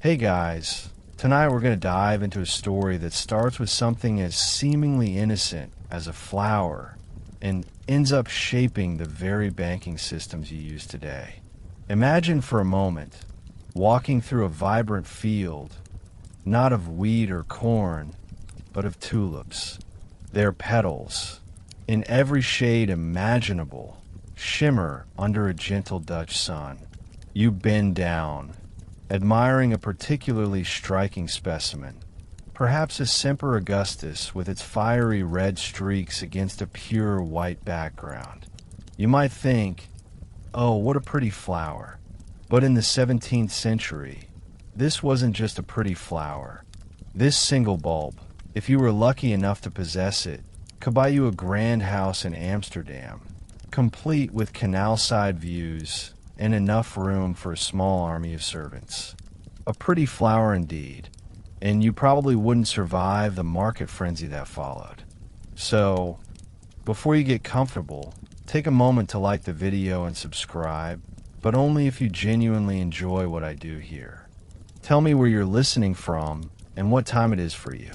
Hey guys, tonight we're going to dive into a story that starts with something as seemingly innocent as a flower and ends up shaping the very banking systems you use today. Imagine for a moment walking through a vibrant field, not of wheat or corn, but of tulips. Their petals, in every shade imaginable, shimmer under a gentle Dutch sun. You bend down, admiring a particularly striking specimen, perhaps a Semper Augustus with its fiery red streaks against a pure white background. You might think, oh, what a pretty flower. But in the 17th century, this wasn't just a pretty flower. This single bulb, if you were lucky enough to possess it, could buy you a grand house in Amsterdam, complete with canal-side views and enough room for a small army of servants. A pretty flower indeed, and you probably wouldn't survive the market frenzy that followed. So, before you get comfortable, take a moment to like the video and subscribe, but only if you genuinely enjoy what I do here. Tell me where you're listening from and what time it is for you.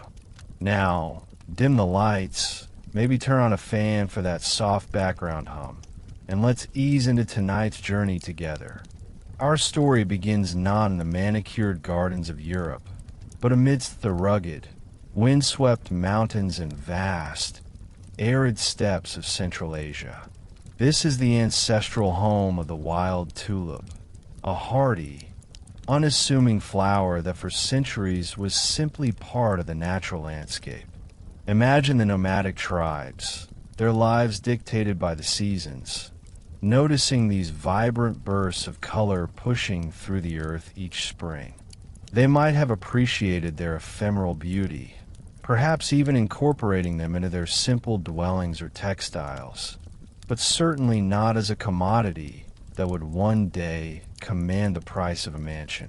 Now, dim the lights, maybe turn on a fan for that soft background hum, and let's ease into tonight's journey together. Our story begins not in the manicured gardens of Europe, but amidst the rugged, windswept mountains and vast, arid steppes of Central Asia. This is the ancestral home of the wild tulip, a hardy, unassuming flower that for centuries was simply part of the natural landscape. Imagine the nomadic tribes, their lives dictated by the seasons, noticing these vibrant bursts of color pushing through the earth each spring. They might have appreciated their ephemeral beauty, perhaps even incorporating them into their simple dwellings or textiles, but certainly not as a commodity that would one day command the price of a mansion.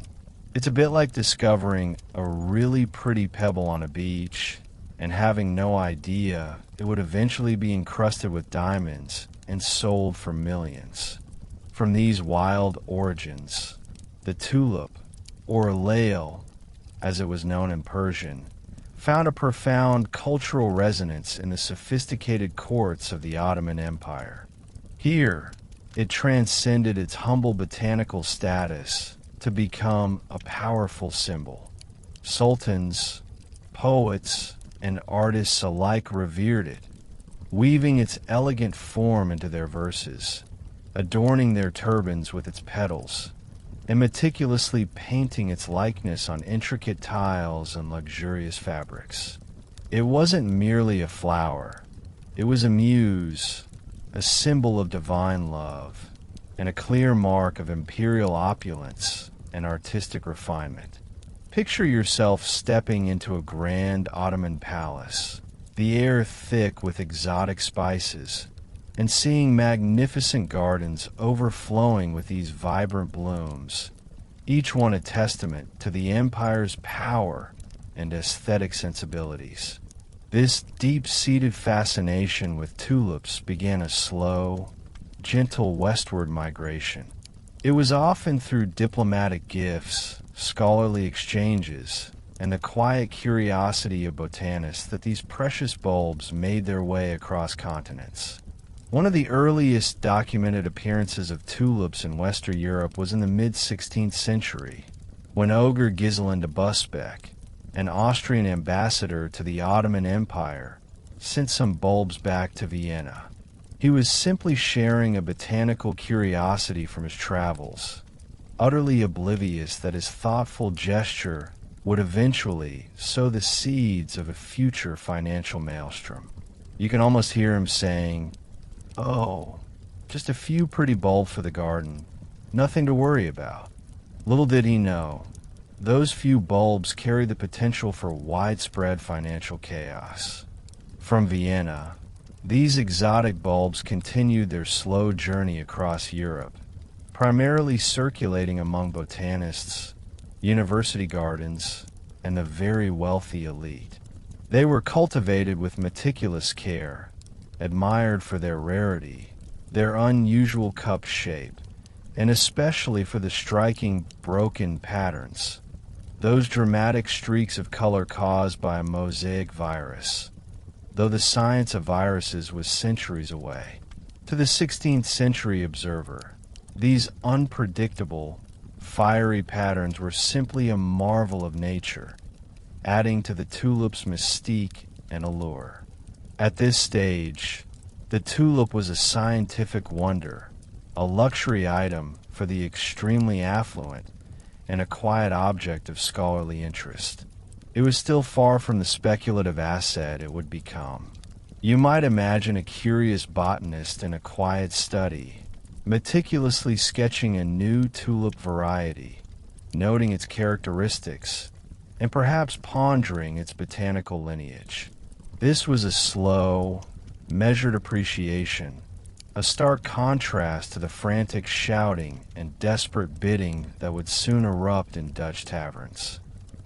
It's a bit like discovering a really pretty pebble on a beach and having no idea it would eventually be encrusted with diamonds and sold for millions. From these wild origins, the tulip, or lail, as it was known in Persian, found a profound cultural resonance in the sophisticated courts of the Ottoman Empire. Here, it transcended its humble botanical status to become a powerful symbol. Sultans, poets, and artists alike revered it, weaving its elegant form into their verses, adorning their turbans with its petals, and meticulously painting its likeness on intricate tiles and luxurious fabrics. It wasn't merely a flower. It was a muse, a symbol of divine love, and a clear mark of imperial opulence and artistic refinement. Picture yourself stepping into a grand Ottoman palace, the air thick with exotic spices, and seeing magnificent gardens overflowing with these vibrant blooms, each one a testament to the empire's power and aesthetic sensibilities. This deep-seated fascination with tulips began a slow, gentle westward migration. It was often through diplomatic gifts, scholarly exchanges, and the quiet curiosity of botanists that these precious bulbs made their way across continents. One of the earliest documented appearances of tulips in Western Europe was in the mid-16th century, when Oger Gisland de Busbecq, an Austrian ambassador to the Ottoman Empire, sent some bulbs back to Vienna. He was simply sharing a botanical curiosity from his travels, utterly oblivious that his thoughtful gesture would eventually sow the seeds of a future financial maelstrom. You can almost hear him saying, "Oh, just a few pretty bulbs for the garden, nothing to worry about." Little did he know, those few bulbs carried the potential for widespread financial chaos. From Vienna, these exotic bulbs continued their slow journey across Europe, primarily circulating among botanists, university gardens, and the very wealthy elite. They were cultivated with meticulous care, admired for their rarity, their unusual cup shape, and especially for the striking broken patterns. those dramatic streaks of color caused by a mosaic virus, though the science of viruses was centuries away. To the 16th century observer, these unpredictable, fiery patterns were simply a marvel of nature, adding to the tulip's mystique and allure. At this stage, the tulip was a scientific wonder, a luxury item for the extremely affluent, and a quiet object of scholarly interest. It was still far from the speculative asset it would become. You might imagine a curious botanist in a quiet study, meticulously sketching a new tulip variety, noting its characteristics, and perhaps pondering its botanical lineage. This was a slow, measured appreciation, a stark contrast to the frantic shouting and desperate bidding that would soon erupt in Dutch taverns.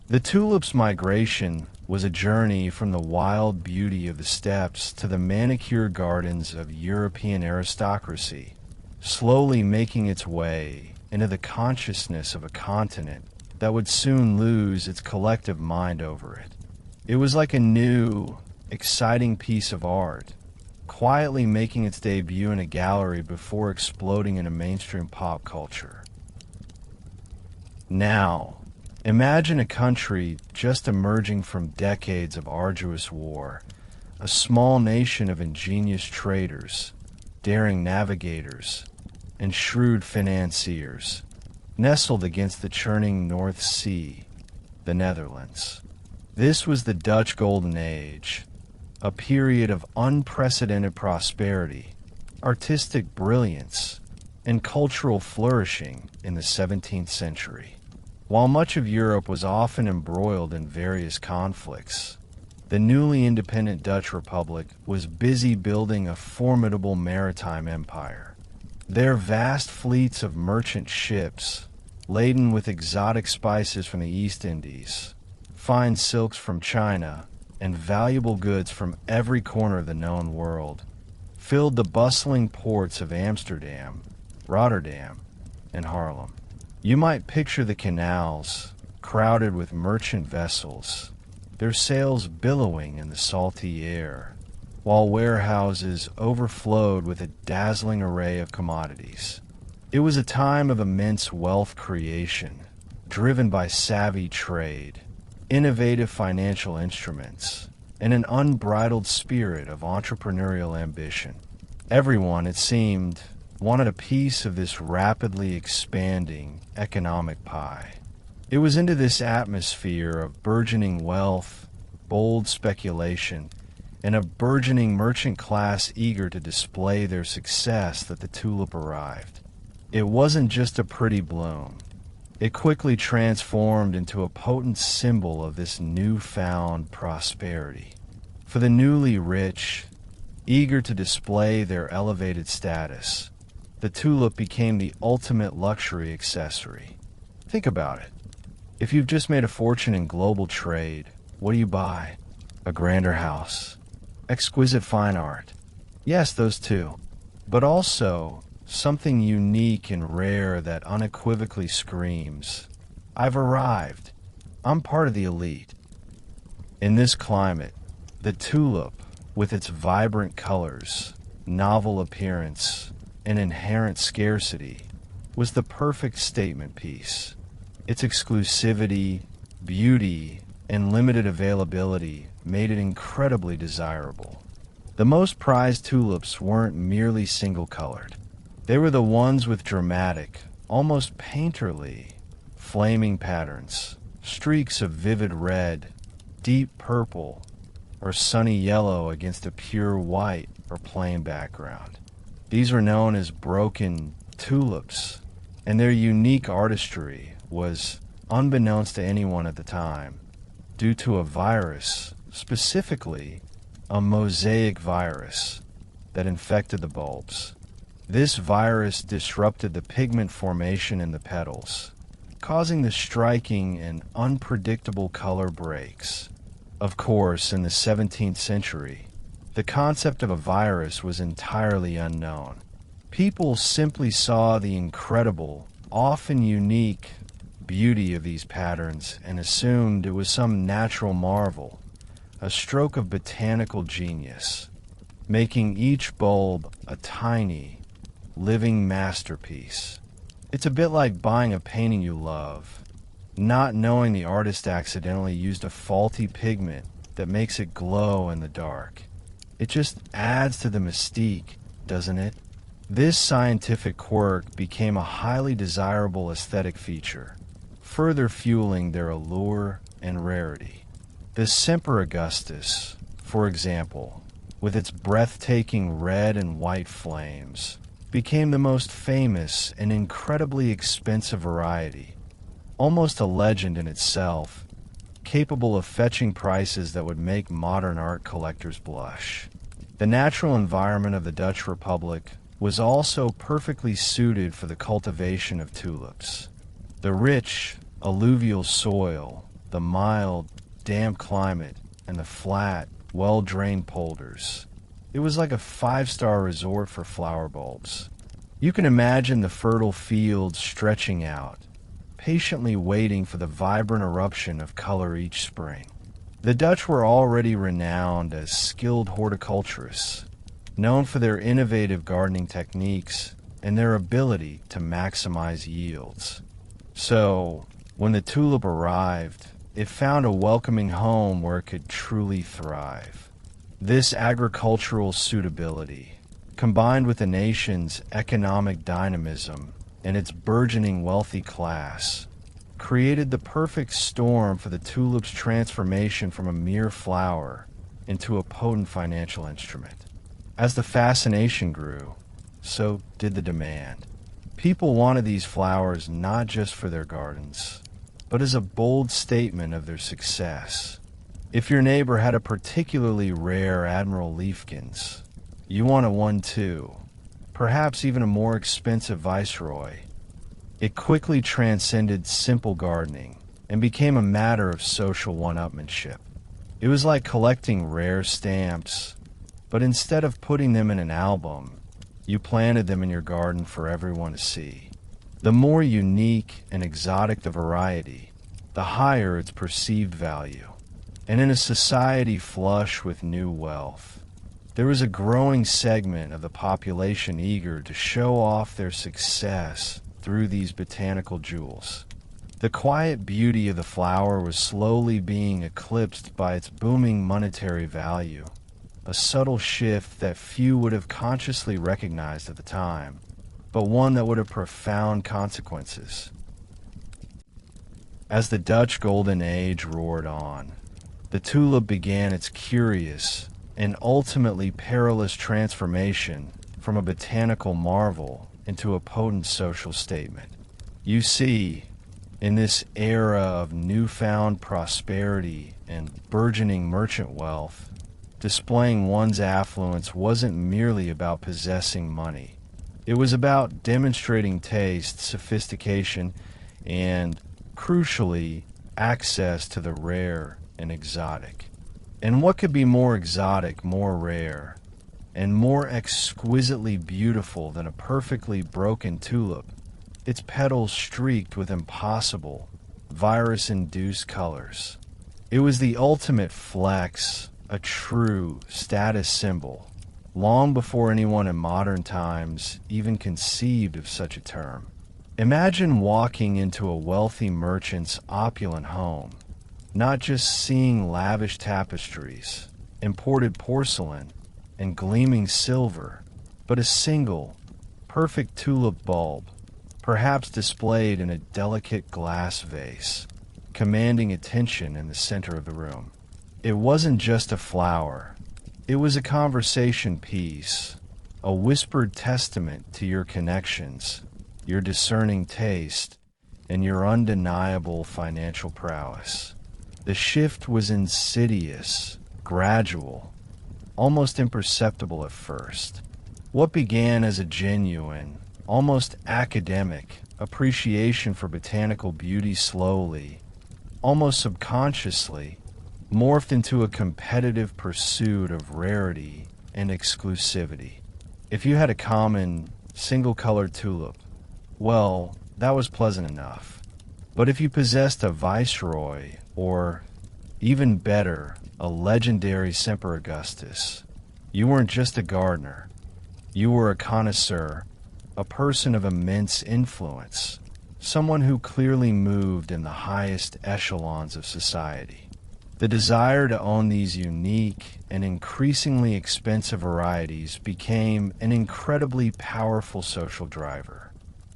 The tulip's migration was a journey from the wild beauty of the steppes to the manicured gardens of European aristocracy, slowly making its way into the consciousness of a continent that would soon lose its collective mind over it. It was like a new, exciting piece of art, quietly making its debut in a gallery before exploding into mainstream pop culture. Now, imagine a country just emerging from decades of arduous war, a small nation of ingenious traders, daring navigators, and shrewd financiers, nestled against the churning North Sea, the Netherlands. This was the Dutch Golden Age, a period of unprecedented prosperity, artistic brilliance, and cultural flourishing in the 17th century. While much of Europe was often embroiled in various conflicts, the newly independent Dutch Republic was busy building a formidable maritime empire. Their vast fleets of merchant ships, laden with exotic spices from the East Indies, fine silks from China, and valuable goods from every corner of the known world, filled the bustling ports of Amsterdam, Rotterdam, and Haarlem. You might picture the canals crowded with merchant vessels, their sails billowing in the salty air, while warehouses overflowed with a dazzling array of commodities. It was a time of immense wealth creation, driven by savvy trade, innovative financial instruments, and an unbridled spirit of entrepreneurial ambition. Everyone, it seemed, wanted a piece of this rapidly expanding economic pie. It was into this atmosphere of burgeoning wealth, bold speculation, and a burgeoning merchant class eager to display their success that the tulip arrived. It wasn't just a pretty bloom. It quickly transformed into a potent symbol of this newfound prosperity. For the newly rich, eager to display their elevated status, the tulip became the ultimate luxury accessory. Think about it. If you've just made a fortune in global trade, what do you buy? A grander house, exquisite fine art. Yes, those too. But also something unique and rare that unequivocally screams, I've arrived. I'm part of the elite. In this climate, the tulip, with its vibrant colors, novel appearance, and inherent scarcity, was the perfect statement piece. Its exclusivity, beauty, and limited availability made it incredibly desirable. The most prized tulips weren't merely single-colored. They were the ones with dramatic, almost painterly, flaming patterns, streaks of vivid red, deep purple, or sunny yellow against a pure white or plain background. These were known as broken tulips, and their unique artistry was, unbeknownst to anyone at the time, due to a virus, specifically a mosaic virus, that infected the bulbs. This virus disrupted the pigment formation in the petals, causing the striking and unpredictable color breaks. Of course, in the 17th century, the concept of a virus was entirely unknown. People simply saw the incredible, often unique, beauty of these patterns and assumed it was some natural marvel, a stroke of botanical genius, making each bulb a tiny, living masterpiece. It's a bit like buying a painting you love, not knowing the artist accidentally used a faulty pigment that makes it glow in the dark. It just adds to the mystique, doesn't it? This scientific quirk became a highly desirable aesthetic feature, further fueling their allure and rarity. The Semper Augustus, for example, with its breathtaking red and white flames, became the most famous and incredibly expensive variety, almost a legend in itself, capable of fetching prices that would make modern art collectors blush. The natural environment of the Dutch Republic was also perfectly suited for the cultivation of tulips. The rich, alluvial soil, the mild, damp climate, and the flat, well-drained polders. It was like a five-star resort for flower bulbs. You can imagine the fertile fields stretching out, patiently waiting for the vibrant eruption of color each spring. The Dutch were already renowned as skilled horticulturists, known for their innovative gardening techniques and their ability to maximize yields. So, when the tulip arrived, it found a welcoming home where it could truly thrive. This agricultural suitability, combined with the nation's economic dynamism and its burgeoning wealthy class, created the perfect storm for the tulip's transformation from a mere flower into a potent financial instrument. As the fascination grew, so did the demand. People wanted these flowers not just for their gardens, but as a bold statement of their success. If your neighbor had a particularly rare Admiral Leafkins, you wanted one too, perhaps even a more expensive Viceroy. It quickly transcended simple gardening and became a matter of social one-upmanship. It was like collecting rare stamps, but instead of putting them in an album, you planted them in your garden for everyone to see. The more unique and exotic the variety, the higher its perceived value. And in a society flush with new wealth, there was a growing segment of the population eager to show off their success through these botanical jewels. The quiet beauty of the flower was slowly being eclipsed by its booming monetary value, a subtle shift that few would have consciously recognized at the time, but one that would have profound consequences. As the Dutch Golden Age roared on, the tulip began its curious and ultimately perilous transformation from a botanical marvel into a potent social statement. You see, in this era of newfound prosperity and burgeoning merchant wealth, displaying one's affluence wasn't merely about possessing money. It was about demonstrating taste, sophistication, and, crucially, access to the rare and exotic. And what could be more exotic, more rare, and more exquisitely beautiful than a perfectly broken tulip, its petals streaked with impossible, virus-induced colors? It was the ultimate flex, a true status symbol, long before anyone in modern times even conceived of such a term. Imagine walking into a wealthy merchant's opulent home, not just seeing lavish tapestries, imported porcelain, and gleaming silver, but a single, perfect tulip bulb, perhaps displayed in a delicate glass vase, commanding attention in the center of the room. It wasn't just a flower. It was a conversation piece, a whispered testament to your connections, your discerning taste, and your undeniable financial prowess. The shift was insidious, gradual, almost imperceptible at first. What began as a genuine, almost academic, appreciation for botanical beauty slowly, almost subconsciously, morphed into a competitive pursuit of rarity and exclusivity. If you had a common, single-colored tulip, well, that was pleasant enough. But if you possessed a viceroy, or even better, a legendary Semper Augustus, you weren't just a gardener. You were a connoisseur, a person of immense influence, someone who clearly moved in the highest echelons of society. The desire to own these unique and increasingly expensive varieties became an incredibly powerful social driver.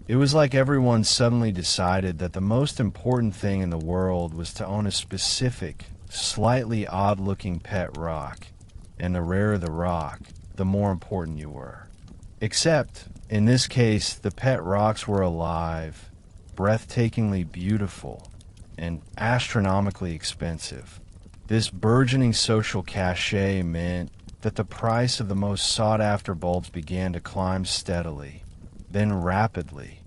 It was like everyone suddenly decided that the most important thing in the world was to own a specific, slightly odd-looking pet rock, and the rarer the rock, the more important you were. Except, in this case, the pet rocks were alive, breathtakingly beautiful, and astronomically expensive. This burgeoning social cachet meant that the price of the most sought-after bulbs began to climb steadily, then rapidly.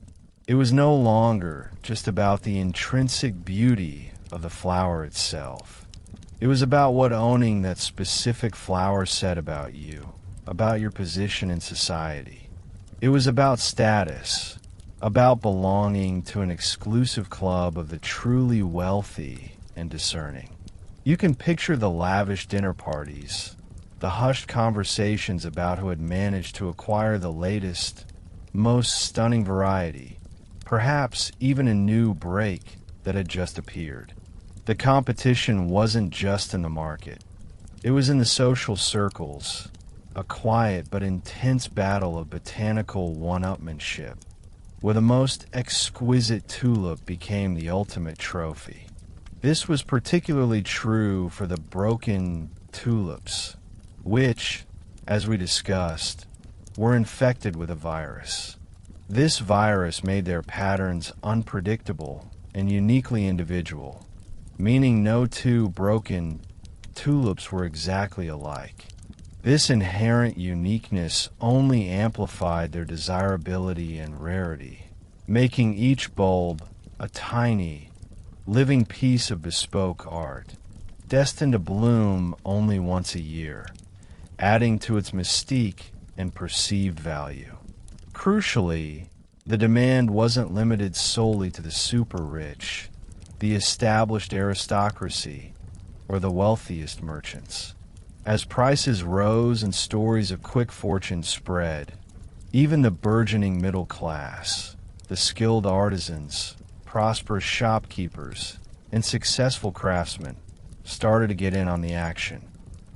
It was no longer just about the intrinsic beauty of the flower itself. It was about what owning that specific flower said about you, about your position in society. It was about status, about belonging to an exclusive club of the truly wealthy and discerning. You can picture the lavish dinner parties, the hushed conversations about who had managed to acquire the latest, most stunning variety, perhaps even a new break that had just appeared. The competition wasn't just in the market. It was in the social circles, a quiet but intense battle of botanical one-upmanship, where the most exquisite tulip became the ultimate trophy. This was particularly true for the broken tulips, which, as we discussed, were infected with a virus. This virus made their patterns unpredictable and uniquely individual, meaning no two broken tulips were exactly alike. This inherent uniqueness only amplified their desirability and rarity, making each bulb a tiny, living piece of bespoke art, destined to bloom only once a year, adding to its mystique and perceived value. Crucially, the demand wasn't limited solely to the super-rich, the established aristocracy, or the wealthiest merchants. As prices rose and stories of quick fortune spread, even the burgeoning middle class, the skilled artisans, prosperous shopkeepers, and successful craftsmen started to get in on the action.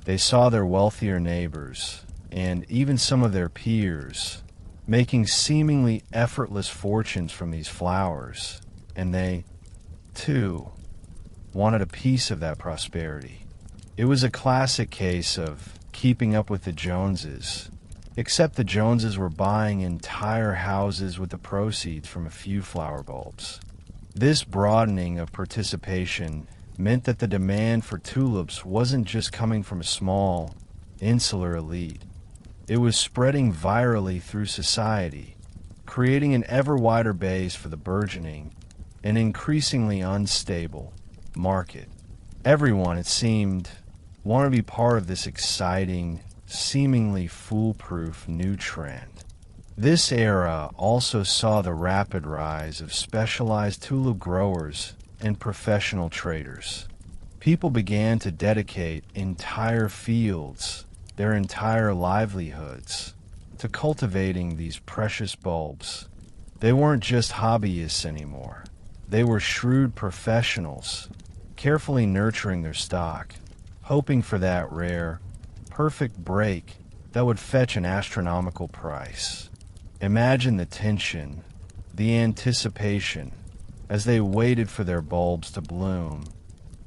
They saw their wealthier neighbors, and even some of their peers, making seemingly effortless fortunes from these flowers, and they, too, wanted a piece of that prosperity. It was a classic case of keeping up with the Joneses, except the Joneses were buying entire houses with the proceeds from a few flower bulbs. This broadening of participation meant that the demand for tulips wasn't just coming from a small, insular elite. It was spreading virally through society, creating an ever wider base for the burgeoning and increasingly unstable market. Everyone, it seemed, wanted to be part of this exciting, seemingly foolproof new trend. This era also saw the rapid rise of specialized tulip growers and professional traders. People began to dedicate entire fields, their entire livelihoods, to cultivating these precious bulbs. They weren't just hobbyists anymore. They were shrewd professionals, carefully nurturing their stock, hoping for that rare, perfect break that would fetch an astronomical price. Imagine the tension, the anticipation, as they waited for their bulbs to bloom,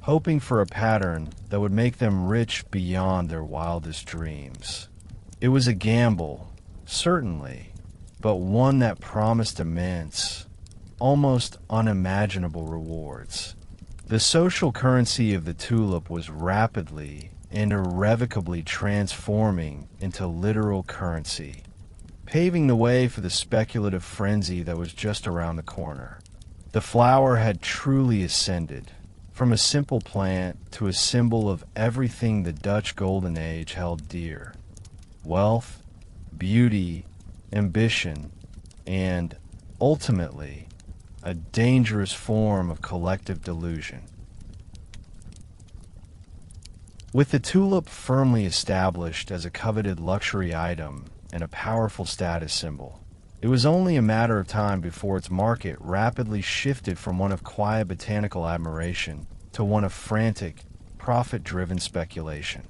hoping for a pattern that would make them rich beyond their wildest dreams. It was a gamble, certainly, but one that promised immense, almost unimaginable rewards. The social currency of the tulip was rapidly and irrevocably transforming into literal currency, paving the way for the speculative frenzy that was just around the corner. The flower had truly ascended, from a simple plant to a symbol of everything the Dutch Golden Age held dear: wealth, beauty, ambition, and, ultimately, a dangerous form of collective delusion. With the tulip firmly established as a coveted luxury item and a powerful status symbol, it was only a matter of time before its market rapidly shifted from one of quiet botanical admiration to one of frantic, profit-driven speculation.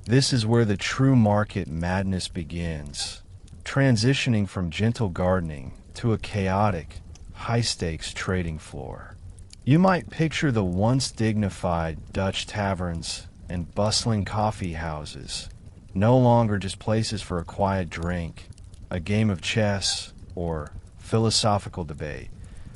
This is where the true market madness begins, transitioning from gentle gardening to a chaotic, high-stakes trading floor. You might picture the once dignified Dutch taverns and bustling coffee houses, no longer just places for a quiet drink, a game of chess, or philosophical debate,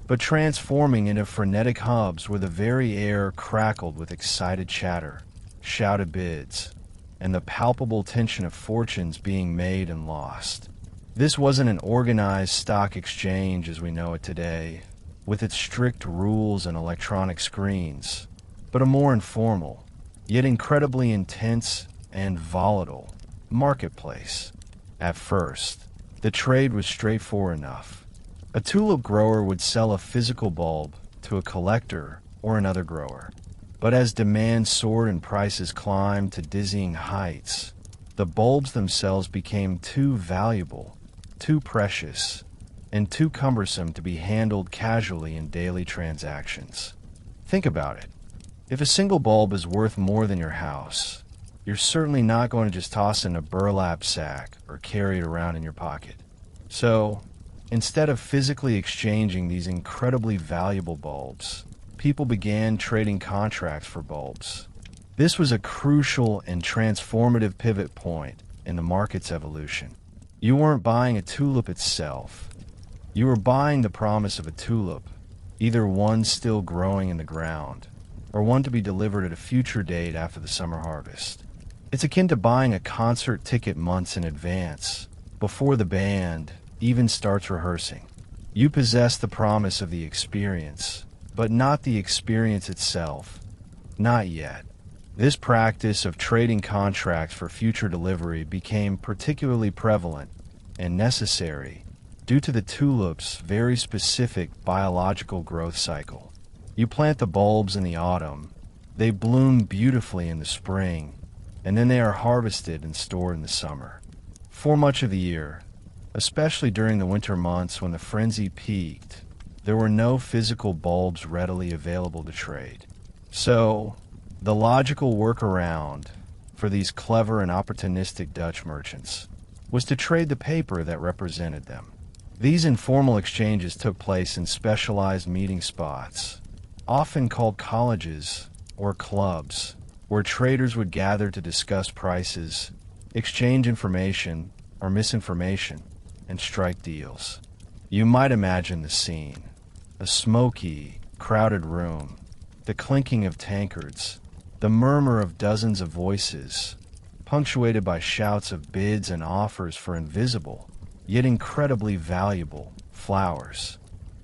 but transforming into frenetic hubs where the very air crackled with excited chatter, shouted bids, and the palpable tension of fortunes being made and lost. This wasn't an organized stock exchange as we know it today, with its strict rules and electronic screens, but a more informal, yet incredibly intense and volatile marketplace. At first, the trade was straightforward enough. A tulip grower would sell a physical bulb to a collector or another grower. But as demand soared and prices climbed to dizzying heights, the bulbs themselves became too valuable, too precious, and too cumbersome to be handled casually in daily transactions. Think about it. If a single bulb is worth more than your house, you're certainly not going to just toss it in a burlap sack or carry it around in your pocket. So, instead of physically exchanging these incredibly valuable bulbs, people began trading contracts for bulbs. This was a crucial and transformative pivot point in the market's evolution. You weren't buying a tulip itself. You were buying the promise of a tulip, either one still growing in the ground, or one to be delivered at a future date after the summer harvest. It's akin to buying a concert ticket months in advance, before the band even starts rehearsing. You possess the promise of the experience, but not the experience itself. Not yet. This practice of trading contracts for future delivery became particularly prevalent and necessary due to the tulip's very specific biological growth cycle. You plant the bulbs in the autumn, they bloom beautifully in the spring, and then they are harvested and stored in the summer. For much of the year, especially during the winter months when the frenzy peaked, there were no physical bulbs readily available to trade. So, the logical workaround for these clever and opportunistic Dutch merchants was to trade the paper that represented them. These informal exchanges took place in specialized meeting spots, often called colleges or clubs, where traders would gather to discuss prices, exchange information or misinformation, and strike deals. You might imagine the scene. A smoky, crowded room, the clinking of tankards, the murmur of dozens of voices, punctuated by shouts of bids and offers for invisible, yet incredibly valuable, flowers.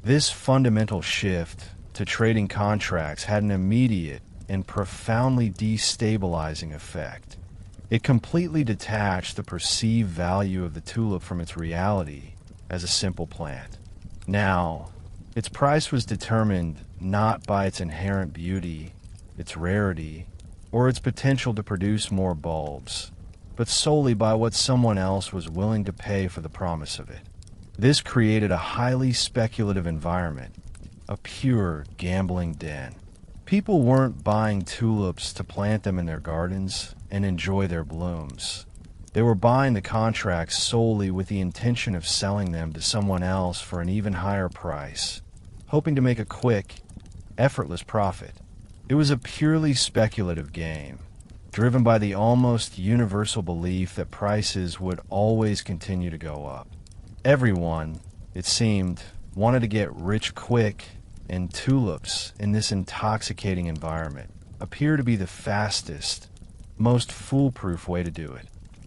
This fundamental shift to trading contracts had an immediate and profoundly destabilizing effect. It completely detached the perceived value of the tulip from its reality as a simple plant. Now, its price was determined not by its inherent beauty, its rarity, or its potential to produce more bulbs, but solely by what someone else was willing to pay for the promise of it. This created a highly speculative environment, a pure gambling den. People weren't buying tulips to plant them in their gardens and enjoy their blooms. They were buying the contracts solely with the intention of selling them to someone else for an even higher price, hoping to make a quick, effortless profit. It was a purely speculative game, driven by the almost universal belief that prices would always continue to go up. Everyone, it seemed, wanted to get rich quick, and tulips in this intoxicating environment appear to be the fastest, most foolproof way to do it.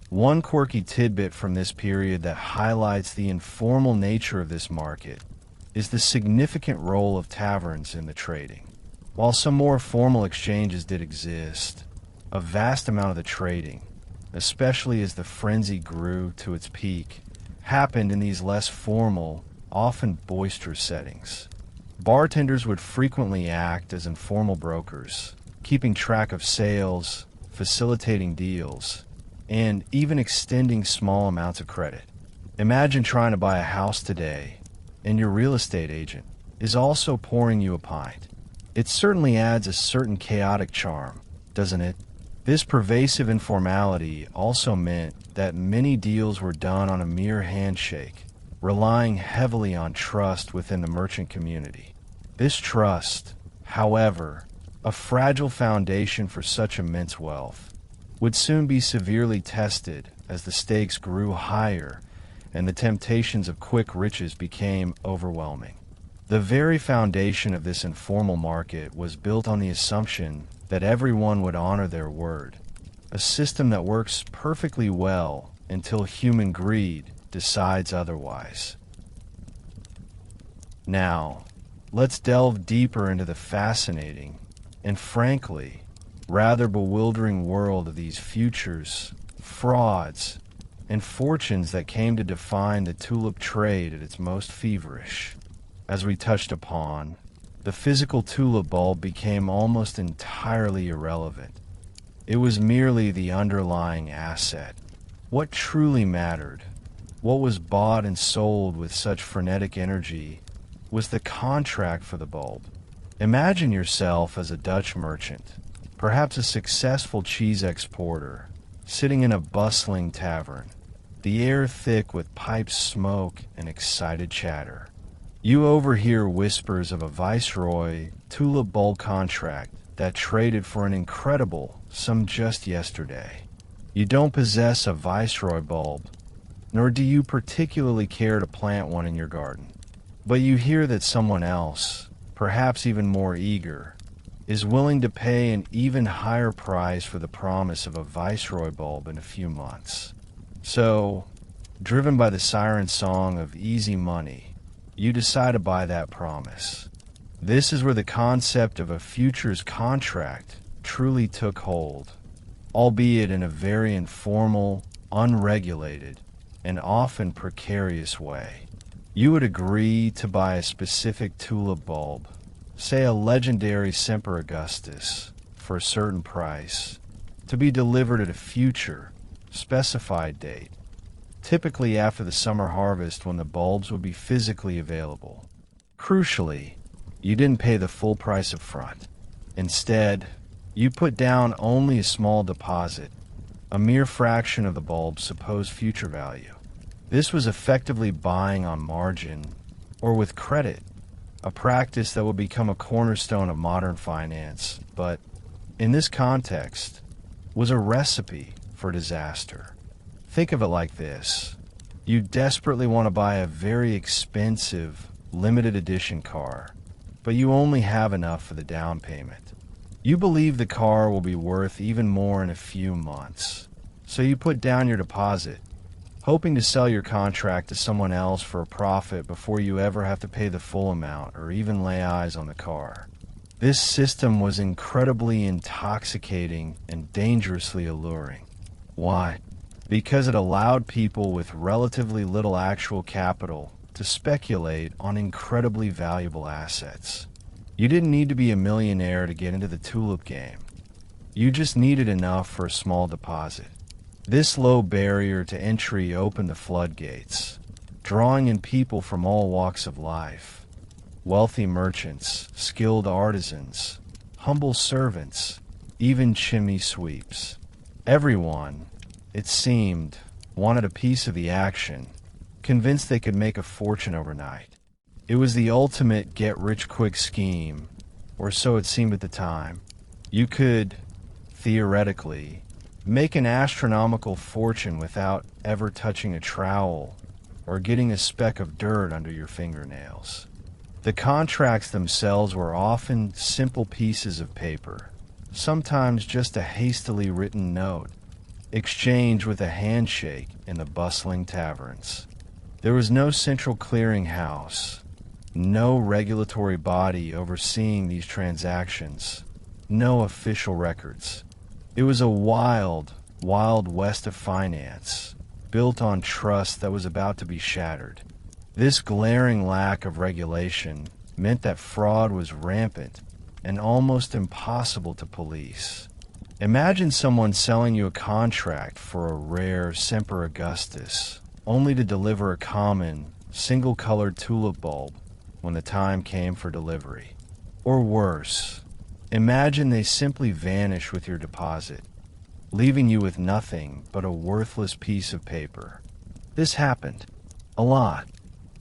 One quirky tidbit from this period that highlights the informal nature of this market is the significant role of taverns in the trading. While some more formal exchanges did exist, a vast amount of the trading, especially as the frenzy grew to its peak, happened in these less formal, often boisterous settings. Bartenders would frequently act as informal brokers, keeping track of sales, facilitating deals, and even extending small amounts of credit. Imagine trying to buy a house today, and your real estate agent is also pouring you a pint. It certainly adds a certain chaotic charm, doesn't it? This pervasive informality also meant that many deals were done on a mere handshake, relying heavily on trust within the merchant community. This trust, however, a fragile foundation for such immense wealth, would soon be severely tested as the stakes grew higher and the temptations of quick riches became overwhelming. The very foundation of this informal market was built on the assumption that everyone would honor their word, a system that works perfectly well until human greed decides otherwise. Now, let's delve deeper into the fascinating and frankly rather bewildering world of these futures, frauds, and fortunes that came to define the tulip trade at its most feverish. As we touched upon, the physical tulip bulb became almost entirely irrelevant. It was merely the underlying asset. What truly mattered, what was bought and sold with such frenetic energy, was the contract for the bulb. Imagine yourself as a Dutch merchant, perhaps a successful cheese exporter, sitting in a bustling tavern, the air thick with pipe smoke and excited chatter. You overhear whispers of a viceroy tulip bulb contract that traded for an incredible sum just yesterday. You don't possess a viceroy bulb, nor do you particularly care to plant one in your garden. But you hear that someone else, perhaps even more eager, is willing to pay an even higher price for the promise of a viceroy bulb in a few months. So, driven by the siren song of easy money, you decide to buy that promise. This is where the concept of a futures contract truly took hold, albeit in a very informal, unregulated, and often precarious way. You would agree to buy a specific tulip bulb, say a legendary Semper Augustus, for a certain price, to be delivered at a future, specified date, typically after the summer harvest when the bulbs would be physically available. Crucially, you didn't pay the full price up front. Instead, you put down only a small deposit, a mere fraction of the bulb's supposed future value. This was effectively buying on margin, or with credit, a practice that would become a cornerstone of modern finance, but, in this context, was a recipe for disaster. Think of it like this. You desperately want to buy a very expensive, limited edition car, but you only have enough for the down payment. You believe the car will be worth even more in a few months, so you put down your deposit, hoping to sell your contract to someone else for a profit before you ever have to pay the full amount or even lay eyes on the car. This system was incredibly intoxicating and dangerously alluring. Why? Because it allowed people with relatively little actual capital to speculate on incredibly valuable assets. You didn't need to be a millionaire to get into the tulip game. You just needed enough for a small deposit. This low barrier to entry opened the floodgates, drawing in people from all walks of life. Wealthy merchants, skilled artisans, humble servants, even chimney sweeps. Everyone, it seemed, wanted a piece of the action, convinced they could make a fortune overnight. It was the ultimate get-rich-quick scheme, or so it seemed at the time. You could, theoretically, make an astronomical fortune without ever touching a trowel or getting a speck of dirt under your fingernails. The contracts themselves were often simple pieces of paper, sometimes just a hastily written note, exchanged with a handshake in the bustling taverns. There was no central clearinghouse, no regulatory body overseeing these transactions, no official records. It was a wild, wild west of finance, built on trust that was about to be shattered. This glaring lack of regulation meant that fraud was rampant and almost impossible to police. Imagine someone selling you a contract for a rare Semper Augustus, only to deliver a common, single-colored tulip bulb when the time came for delivery. Or worse, imagine they simply vanish with your deposit, leaving you with nothing but a worthless piece of paper. This happened a lot.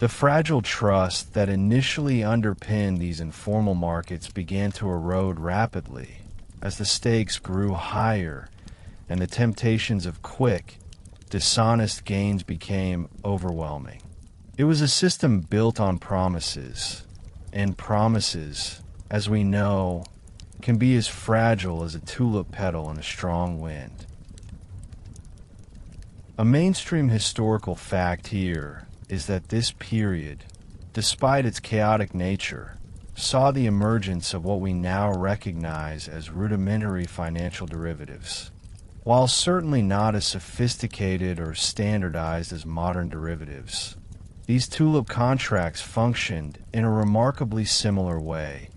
The fragile trust that initially underpinned these informal markets began to erode rapidly as the stakes grew higher and the temptations of quick, dishonest gains became overwhelming. It was a system built on promises, and promises, as we know, can be as fragile as a tulip petal in a strong wind. A mainstream historical fact here is that this period, despite its chaotic nature, saw the emergence of what we now recognize as rudimentary financial derivatives. While certainly not as sophisticated or standardized as modern derivatives, these tulip contracts functioned in a remarkably similar way,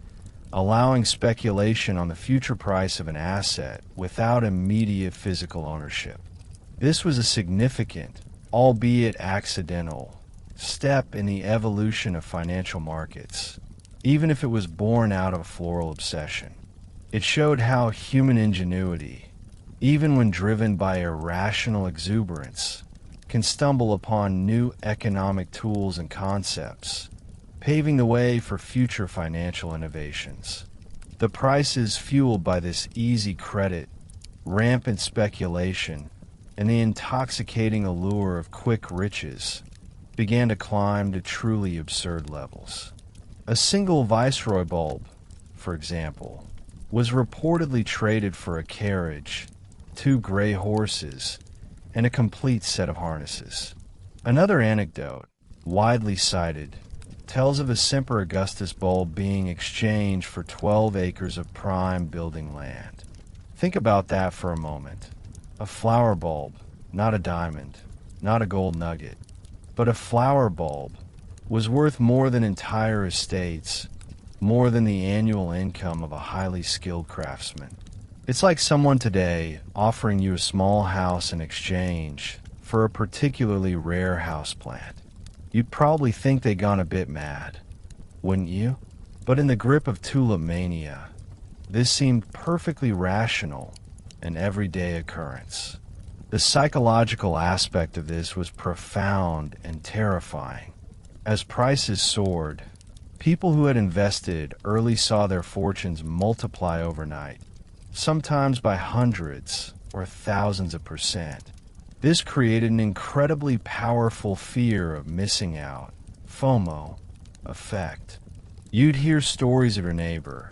allowing speculation on the future price of an asset without immediate physical ownership. This was a significant, albeit accidental, step in the evolution of financial markets, even if it was born out of a floral obsession. It showed how human ingenuity, even when driven by irrational exuberance, can stumble upon new economic tools and concepts, paving the way for future financial innovations. The prices fueled by this easy credit, rampant speculation, and the intoxicating allure of quick riches began to climb to truly absurd levels. A single Viceroy bulb, for example, was reportedly traded for a carriage, 2 gray horses, and a complete set of harnesses. Another anecdote, widely cited, tells of a Semper Augustus bulb being exchanged for 12 acres of prime building land. Think about that for a moment. A flower bulb, not a diamond, not a gold nugget, but a flower bulb, was worth more than entire estates, more than the annual income of a highly skilled craftsman. It's like someone today offering you a small house in exchange for a particularly rare houseplant. You'd probably think they'd gone a bit mad, wouldn't you? But in the grip of tulip mania, this seemed perfectly rational, an everyday occurrence. The psychological aspect of this was profound and terrifying. As prices soared, people who had invested early saw their fortunes multiply overnight, sometimes by hundreds or thousands of percent. This created an incredibly powerful fear of missing out, FOMO, effect. You'd hear stories of your neighbor,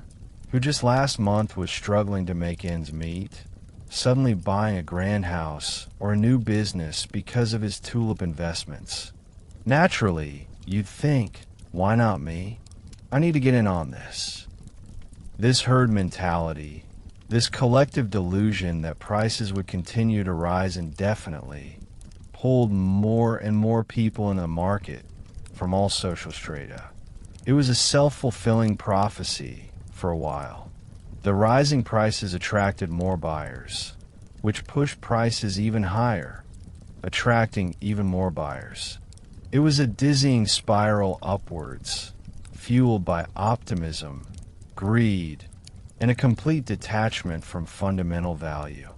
who just last month was struggling to make ends meet, suddenly buying a grand house or a new business because of his tulip investments. Naturally, you'd think, why not me? I need to get in on this. This herd mentality, this collective delusion that prices would continue to rise indefinitely, pulled more and more people in the market from all social strata. It was a self-fulfilling prophecy for a while. The rising prices attracted more buyers, which pushed prices even higher, attracting even more buyers. It was a dizzying spiral upwards, fueled by optimism, greed, and a complete detachment from fundamental value.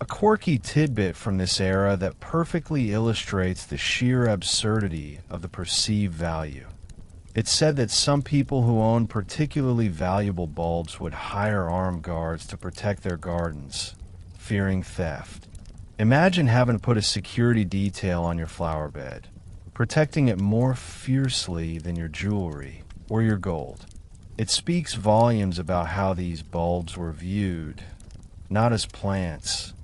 A quirky tidbit from this era that perfectly illustrates the sheer absurdity of the perceived value. It's said that some people who owned particularly valuable bulbs would hire armed guards to protect their gardens, fearing theft. Imagine having to put a security detail on your flower bed, protecting it more fiercely than your jewelry or your gold. It speaks volumes about how these bulbs were viewed, not as plants,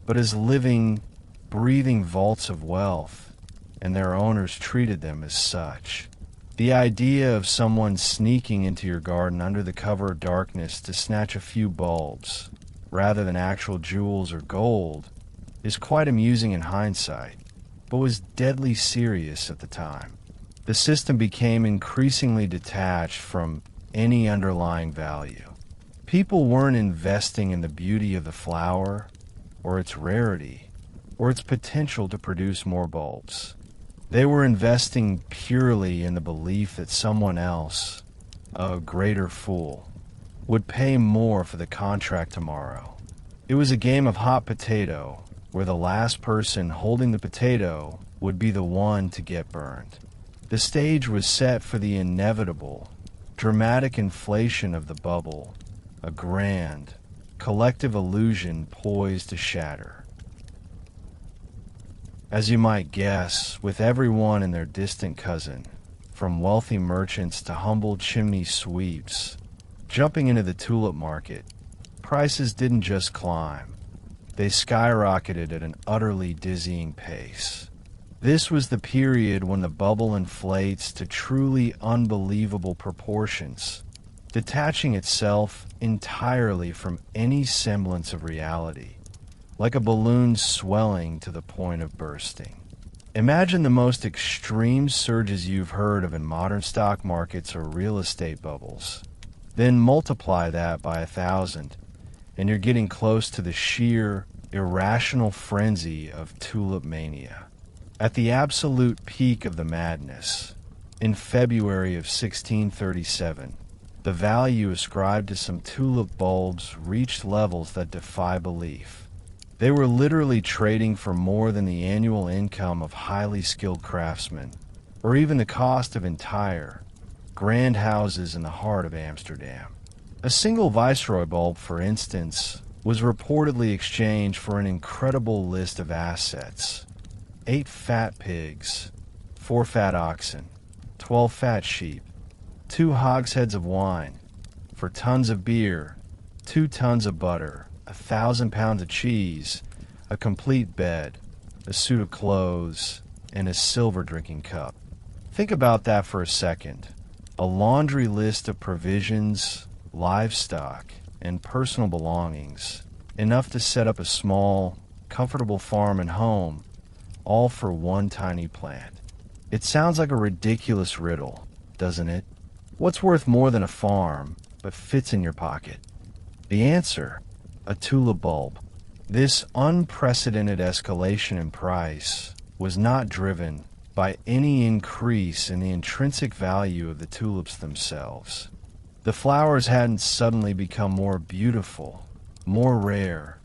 but as living, breathing vaults of wealth, and their owners treated them as such. The idea of someone sneaking into your garden under the cover of darkness to snatch a few bulbs, rather than actual jewels or gold, is quite amusing in hindsight, but was deadly serious at the time. The system became increasingly detached from any underlying value. People weren't investing in the beauty of the flower, or its rarity, or its potential to produce more bulbs. They were investing purely in the belief that someone else, a greater fool, would pay more for the contract tomorrow. It was a game of hot potato, where the last person holding the potato would be the one to get burned. The stage was set for the inevitable, dramatic inflation of the bubble, a grand, collective illusion poised to shatter. As you might guess, with everyone and their distant cousin, from wealthy merchants to humble chimney sweeps, jumping into the tulip market, prices didn't just climb. They skyrocketed at an utterly dizzying pace. This was the period when the bubble inflates to truly unbelievable proportions, detaching itself entirely from any semblance of reality, like a balloon swelling to the point of bursting. Imagine the most extreme surges you've heard of in modern stock markets or real estate bubbles. Then multiply that by 1,000, and you're getting close to the sheer, irrational frenzy of tulip mania. At the absolute peak of the madness, in February of 1637, the value ascribed to some tulip bulbs reached levels that defy belief. They were literally trading for more than the annual income of highly skilled craftsmen, or even the cost of entire, grand houses in the heart of Amsterdam. A single viceroy bulb, for instance, was reportedly exchanged for an incredible list of assets: 8 fat pigs, 4 fat oxen, 12 fat sheep, 2 hogsheads of wine, for tons of beer, 2 tons of butter, 1,000 pounds of cheese, a complete bed, a suit of clothes, and a silver drinking cup. Think about that for a second. A laundry list of provisions, livestock, and personal belongings, enough to set up a small, comfortable farm and home, all for one tiny plant. It sounds like a ridiculous riddle, doesn't it? What's worth more than a farm, but fits in your pocket? The answer: a tulip bulb. This unprecedented escalation in price was not driven by any increase in the intrinsic value of the tulips themselves. The flowers hadn't suddenly become more beautiful, more rare,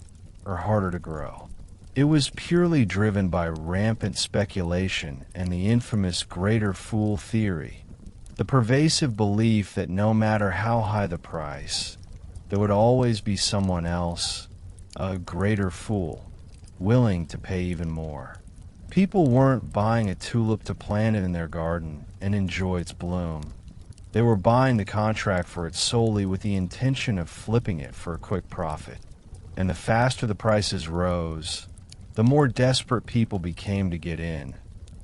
or harder to grow. It was purely driven by rampant speculation and the infamous greater fool theory, the pervasive belief that no matter how high the price, there would always be someone else, a greater fool, willing to pay even more. People weren't buying a tulip to plant it in their garden and enjoy its bloom. They were buying the contract for it solely with the intention of flipping it for a quick profit. And the faster the prices rose, the more desperate people became to get in,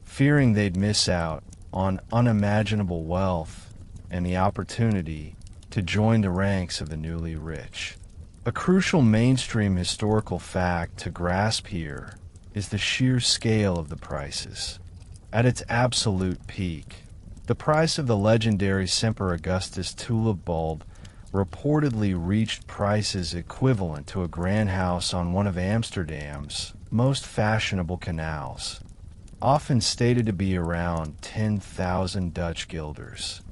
fearing they'd miss out on unimaginable wealth and the opportunity to join the ranks of the newly rich. A crucial mainstream historical fact to grasp here is the sheer scale of the prices. At its absolute peak, the price of the legendary Semper Augustus tulip bulb reportedly reached prices equivalent to a grand house on one of Amsterdam's most fashionable canals, often stated to be around 10,000 Dutch guilders.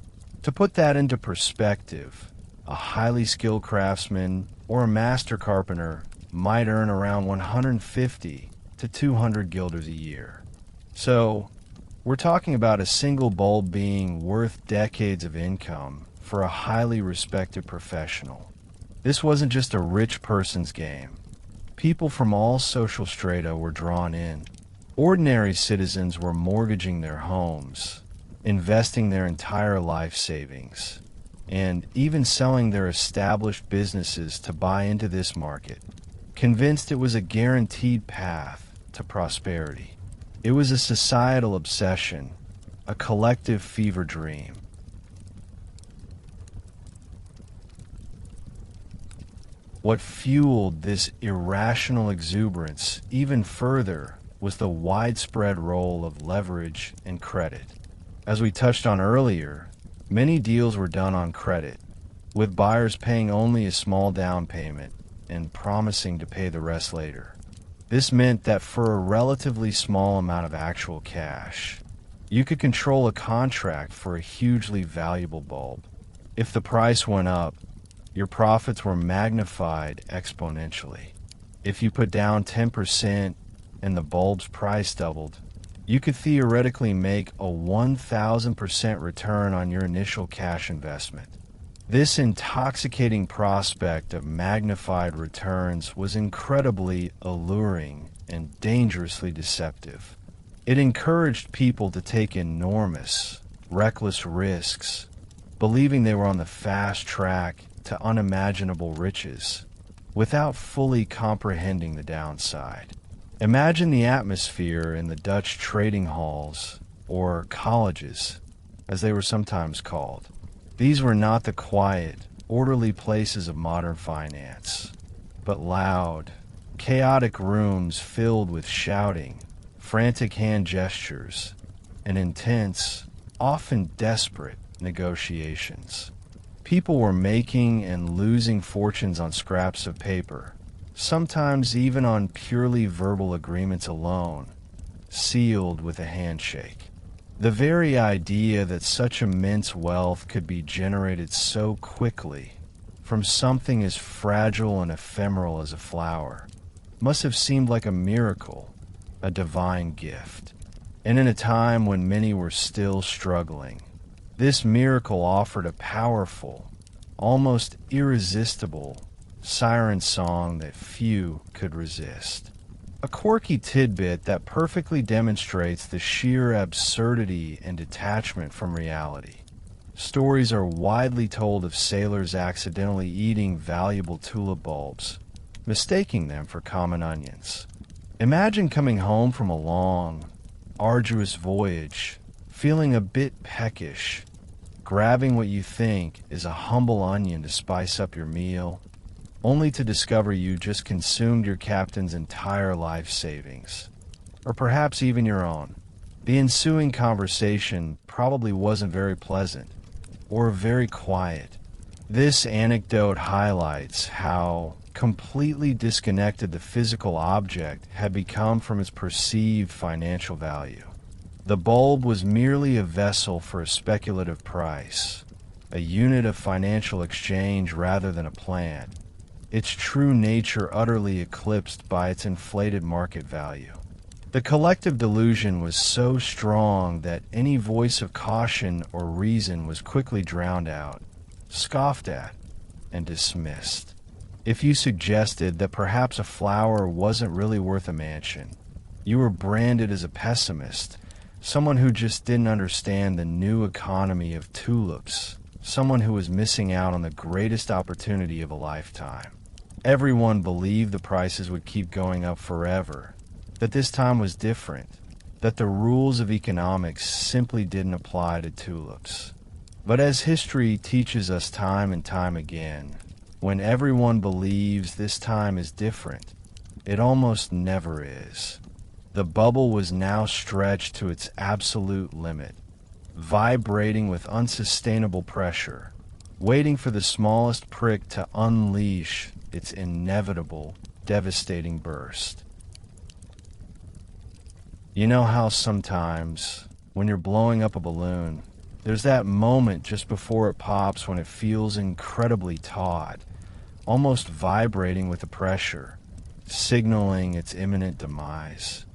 To put that into perspective, a highly skilled craftsman or a master carpenter might earn around 150 to 200 guilders a year. So, we're talking about a single bulb being worth decades of income for a highly respected professional. This wasn't just a rich person's game. People from all social strata were drawn in. Ordinary citizens were mortgaging their homes, investing their entire life savings, and even selling their established businesses to buy into this market, convinced it was a guaranteed path to prosperity. It was a societal obsession, a collective fever dream. What fueled this irrational exuberance even further was the widespread role of leverage and credit. As we touched on earlier, many deals were done on credit, with buyers paying only a small down payment and promising to pay the rest later. This meant that for a relatively small amount of actual cash, you could control a contract for a hugely valuable bulb. If the price went up, your profits were magnified exponentially. If you put down 10% and the bulb's price doubled, you could theoretically make a 1,000% return on your initial cash investment. This intoxicating prospect of magnified returns was incredibly alluring and dangerously deceptive. It encouraged people to take enormous, reckless risks, believing they were on the fast track to unimaginable riches, without fully comprehending the downside. Imagine the atmosphere in the Dutch trading halls, or colleges, as they were sometimes called. These were not the quiet, orderly places of modern finance, but loud, chaotic rooms filled with shouting, frantic hand gestures, and intense, often desperate negotiations. People were making and losing fortunes on scraps of paper, sometimes even on purely verbal agreements alone, sealed with a handshake. The very idea that such immense wealth could be generated so quickly from something as fragile and ephemeral as a flower must have seemed like a miracle, a divine gift. And in a time when many were still struggling, this miracle offered a powerful, almost irresistible siren song that few could resist. A quirky tidbit that perfectly demonstrates the sheer absurdity and detachment from reality. Stories are widely told of sailors accidentally eating valuable tulip bulbs, mistaking them for common onions. Imagine coming home from a long, arduous voyage, feeling a bit peckish, grabbing what you think is a humble onion to spice up your meal, only to discover you just consumed your captain's entire life savings, or perhaps even your own. The ensuing conversation probably wasn't very pleasant, or very quiet. This anecdote highlights how completely disconnected the physical object had become from its perceived financial value. The bulb was merely a vessel for a speculative price, a unit of financial exchange rather than a plan, its true nature utterly eclipsed by its inflated market value. The collective delusion was so strong that any voice of caution or reason was quickly drowned out, scoffed at, and dismissed. If you suggested that perhaps a flower wasn't really worth a mansion, you were branded as a pessimist, someone who just didn't understand the new economy of tulips, someone who was missing out on the greatest opportunity of a lifetime. Everyone believed the prices would keep going up forever, that this time was different, that the rules of economics simply didn't apply to tulips. But as history teaches us time and time again, when everyone believes this time is different, it almost never is. The bubble was now stretched to its absolute limit, vibrating with unsustainable pressure, waiting for the smallest prick to unleash its inevitable, devastating burst. You know how sometimes, when you're blowing up a balloon, there's that moment just before it pops when it feels incredibly taut, almost vibrating with the pressure, signaling its imminent demise.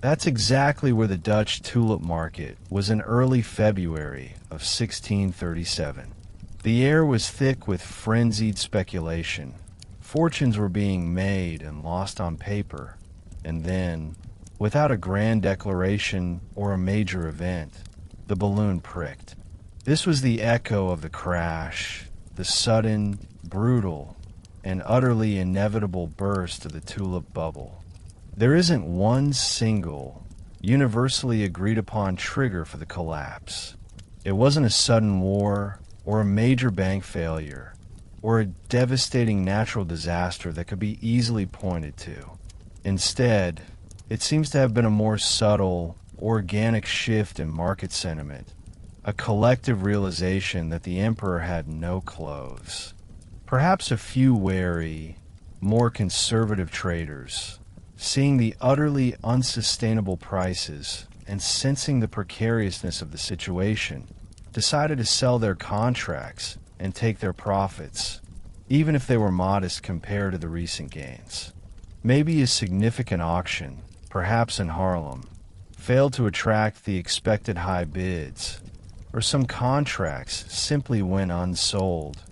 That's exactly where the Dutch tulip market was in early February of 1637. The air was thick with frenzied speculation. Fortunes were being made and lost on paper, and then, without a grand declaration or a major event, the balloon pricked. This was the echo of the crash, the sudden, brutal, and utterly inevitable burst of the tulip bubble. There isn't one single, universally agreed upon trigger for the collapse. It wasn't a sudden war or a major bank failure, or a devastating natural disaster that could be easily pointed to. Instead, it seems to have been a more subtle, organic shift in market sentiment, a collective realization that the emperor had no clothes. Perhaps a few wary, more conservative traders, seeing the utterly unsustainable prices and sensing the precariousness of the situation, decided to sell their contracts and take their profits, even if they were modest compared to the recent gains. Maybe a significant auction, perhaps in Harlem, failed to attract the expected high bids, or some contracts simply went unsold,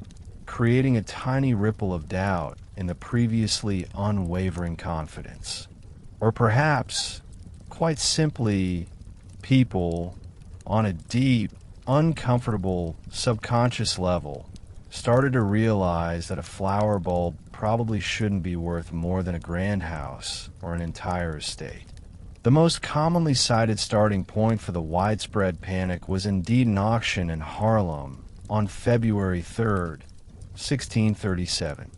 creating a tiny ripple of doubt in the previously unwavering confidence. Or perhaps, quite simply, people, on a deep, uncomfortable, subconscious level, started to realize that a flower bulb probably shouldn't be worth more than a grand house or an entire estate. The most commonly cited starting point for the widespread panic was indeed an auction in Harlem on February 3rd, 1637.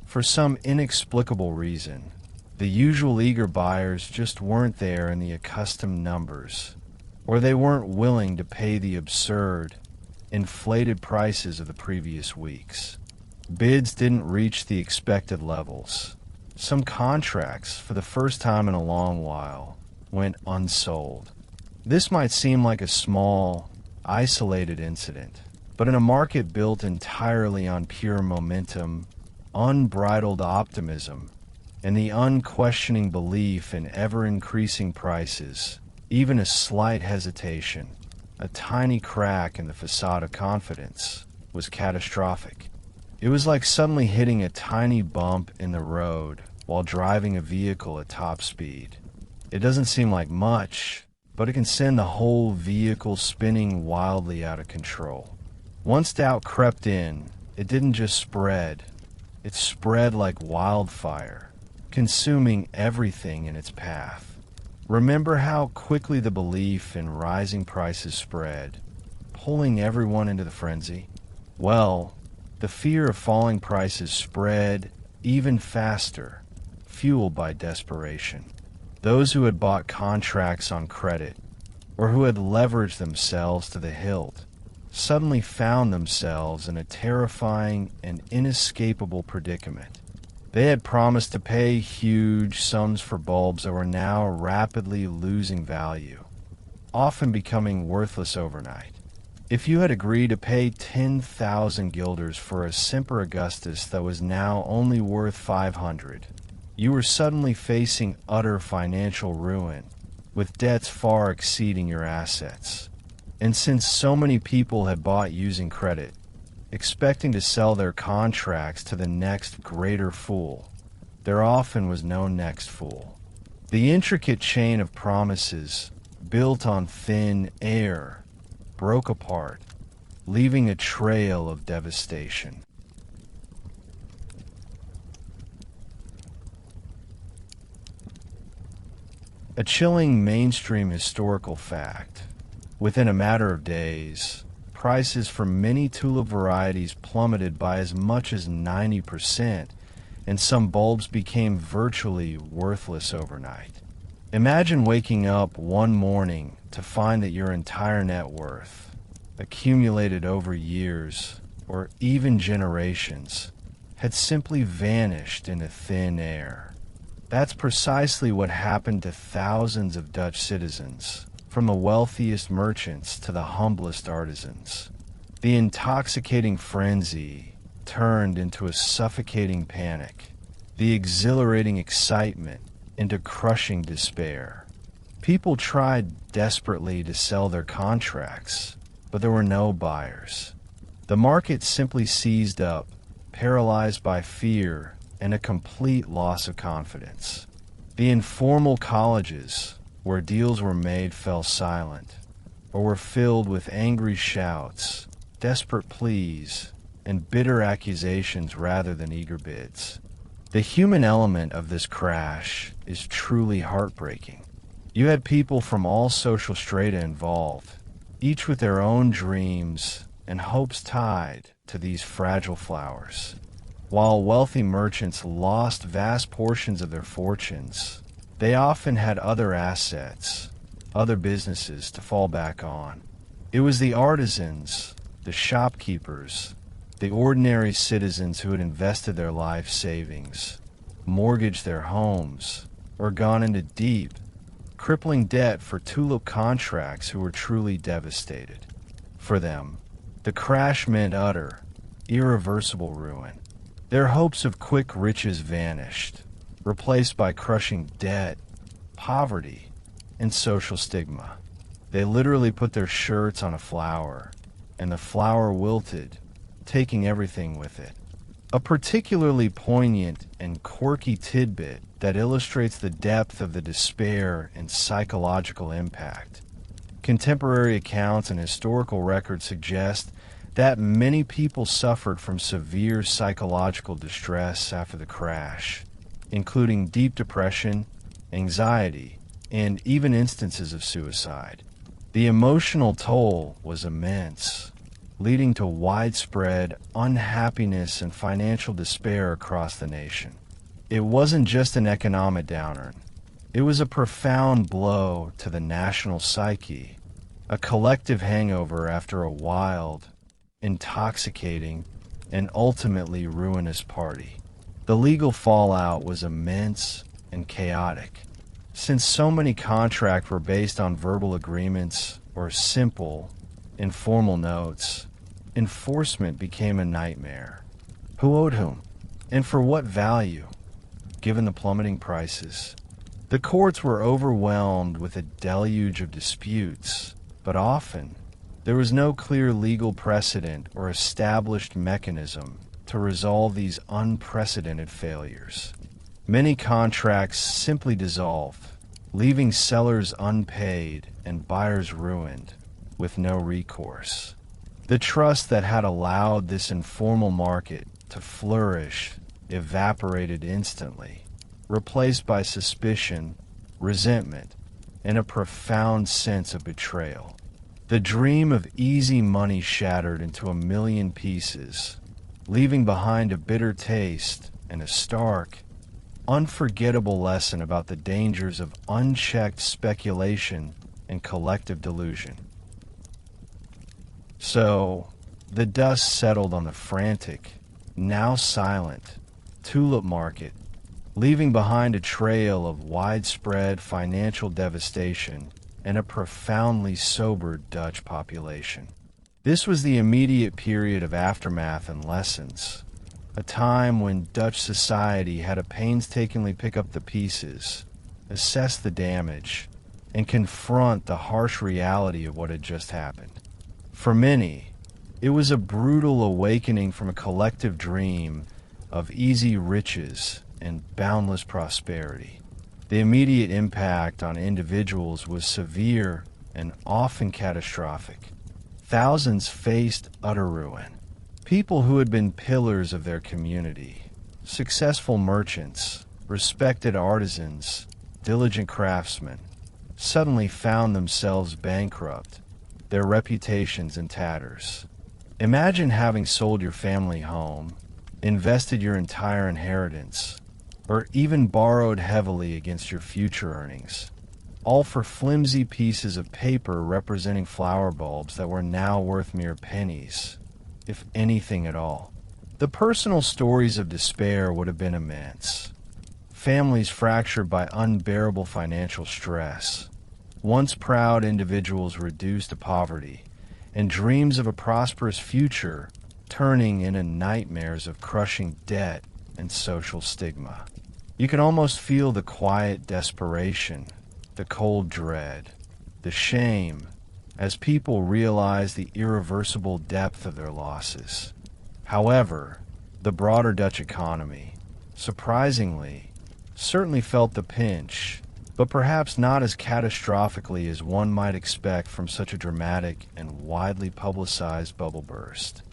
For some inexplicable reason, the usual eager buyers just weren't there in the accustomed numbers, or they weren't willing to pay the absurd, inflated prices of the previous weeks. Bids didn't reach the expected levels. Some contracts, for the first time in a long while, went unsold. This might seem like a small, isolated incident, but in a market built entirely on pure momentum, unbridled optimism, and the unquestioning belief in ever-increasing prices, even a slight hesitation, a tiny crack in the facade of confidence, was catastrophic. It was like suddenly hitting a tiny bump in the road while driving a vehicle at top speed. It doesn't seem like much, but it can send the whole vehicle spinning wildly out of control. Once doubt crept in, it didn't just spread. It spread like wildfire, consuming everything in its path. Remember how quickly the belief in rising prices spread, pulling everyone into the frenzy? Well, the fear of falling prices spread even faster, fueled by desperation. Those who had bought contracts on credit, or who had leveraged themselves to the hilt, suddenly found themselves in a terrifying and inescapable predicament. They had promised to pay huge sums for bulbs that were now rapidly losing value, often becoming worthless overnight. If you had agreed to pay 10,000 guilders for a Semper Augustus that was now only worth 500, you were suddenly facing utter financial ruin, with debts far exceeding your assets. And since so many people had bought using credit, expecting to sell their contracts to the next greater fool, there often was no next fool. The intricate chain of promises, built on thin air, broke apart, leaving a trail of devastation. A chilling mainstream historical fact. Within a matter of days, prices for many tulip varieties plummeted by as much as 90%, and some bulbs became virtually worthless overnight. Imagine waking up one morning to find that your entire net worth, accumulated over years or even generations, had simply vanished into thin air. That's precisely what happened to thousands of Dutch citizens, from the wealthiest merchants to the humblest artisans. The intoxicating frenzy turned into a suffocating panic, the exhilarating excitement into crushing despair. People tried desperately to sell their contracts, but there were no buyers. The market simply seized up, paralyzed by fear and a complete loss of confidence. The informal colleges where deals were made fell silent, or were filled with angry shouts, desperate pleas, and bitter accusations rather than eager bids. The human element of this crash is truly heartbreaking. You had people from all social strata involved, each with their own dreams and hopes tied to these fragile flowers. While wealthy merchants lost vast portions of their fortunes, they often had other assets, other businesses to fall back on. It was the artisans, the shopkeepers, the ordinary citizens who had invested their life savings, mortgaged their homes, or gone into deep, crippling debt for tulip contracts who were truly devastated. For them, the crash meant utter, irreversible ruin. Their hopes of quick riches vanished, replaced by crushing debt, poverty, and social stigma. They literally put their shirts on a flower, and the flower wilted, taking everything with it. A particularly poignant and quirky tidbit that illustrates the depth of the despair and psychological impact. Contemporary accounts and historical records suggest that many people suffered from severe psychological distress after the crash, including deep depression, anxiety, and even instances of suicide. The emotional toll was immense, leading to widespread unhappiness and financial despair across the nation. It wasn't just an economic downturn. It was a profound blow to the national psyche, a collective hangover after a wild, intoxicating, and ultimately ruinous party. The legal fallout was immense and chaotic. Since so many contracts were based on verbal agreements or simple, informal notes, enforcement became a nightmare. Who owed whom? And for what value, given the plummeting prices? The courts were overwhelmed with a deluge of disputes, but often there was no clear legal precedent or established mechanism to resolve these unprecedented failures. Many contracts simply dissolved, leaving sellers unpaid and buyers ruined, with no recourse. The trust that had allowed this informal market to flourish evaporated instantly, replaced by suspicion, resentment, and a profound sense of betrayal. The dream of easy money shattered into a million pieces, leaving behind a bitter taste and a stark, unforgettable lesson about the dangers of unchecked speculation and collective delusion. So, the dust settled on the frantic, now silent, tulip market, leaving behind a trail of widespread financial devastation and a profoundly sobered Dutch population. This was the immediate period of aftermath and lessons, a time when Dutch society had to painstakingly pick up the pieces, assess the damage, and confront the harsh reality of what had just happened. For many, it was a brutal awakening from a collective dream of easy riches and boundless prosperity. The immediate impact on individuals was severe and often catastrophic. Thousands faced utter ruin. People who had been pillars of their community, successful merchants, respected artisans, diligent craftsmen, suddenly found themselves bankrupt, their reputations in tatters. Imagine having sold your family home, invested your entire inheritance, or even borrowed heavily against your future earnings, all for flimsy pieces of paper representing flower bulbs that were now worth mere pennies, if anything at all. The personal stories of despair would have been immense. Families fractured by unbearable financial stress, once proud individuals reduced to poverty, and dreams of a prosperous future turning into nightmares of crushing debt and social stigma. You can almost feel the quiet desperation, the cold dread, the shame, as people realize the irreversible depth of their losses. However, the broader Dutch economy, surprisingly, certainly felt the pinch, but perhaps not as catastrophically as one might expect from such a dramatic and widely publicized bubble burst.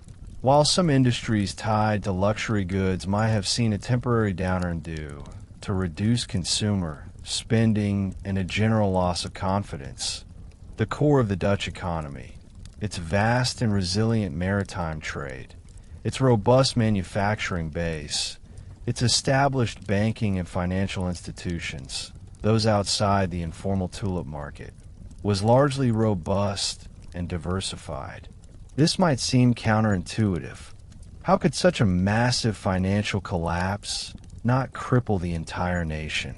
While some industries tied to luxury goods might have seen a temporary downturn due to reduced consumer spending and a general loss of confidence, the core of the Dutch economy, its vast and resilient maritime trade, its robust manufacturing base, its established banking and financial institutions, those outside the informal tulip market, was largely robust and diversified. This might seem counterintuitive. How could such a massive financial collapse not cripple the entire nation?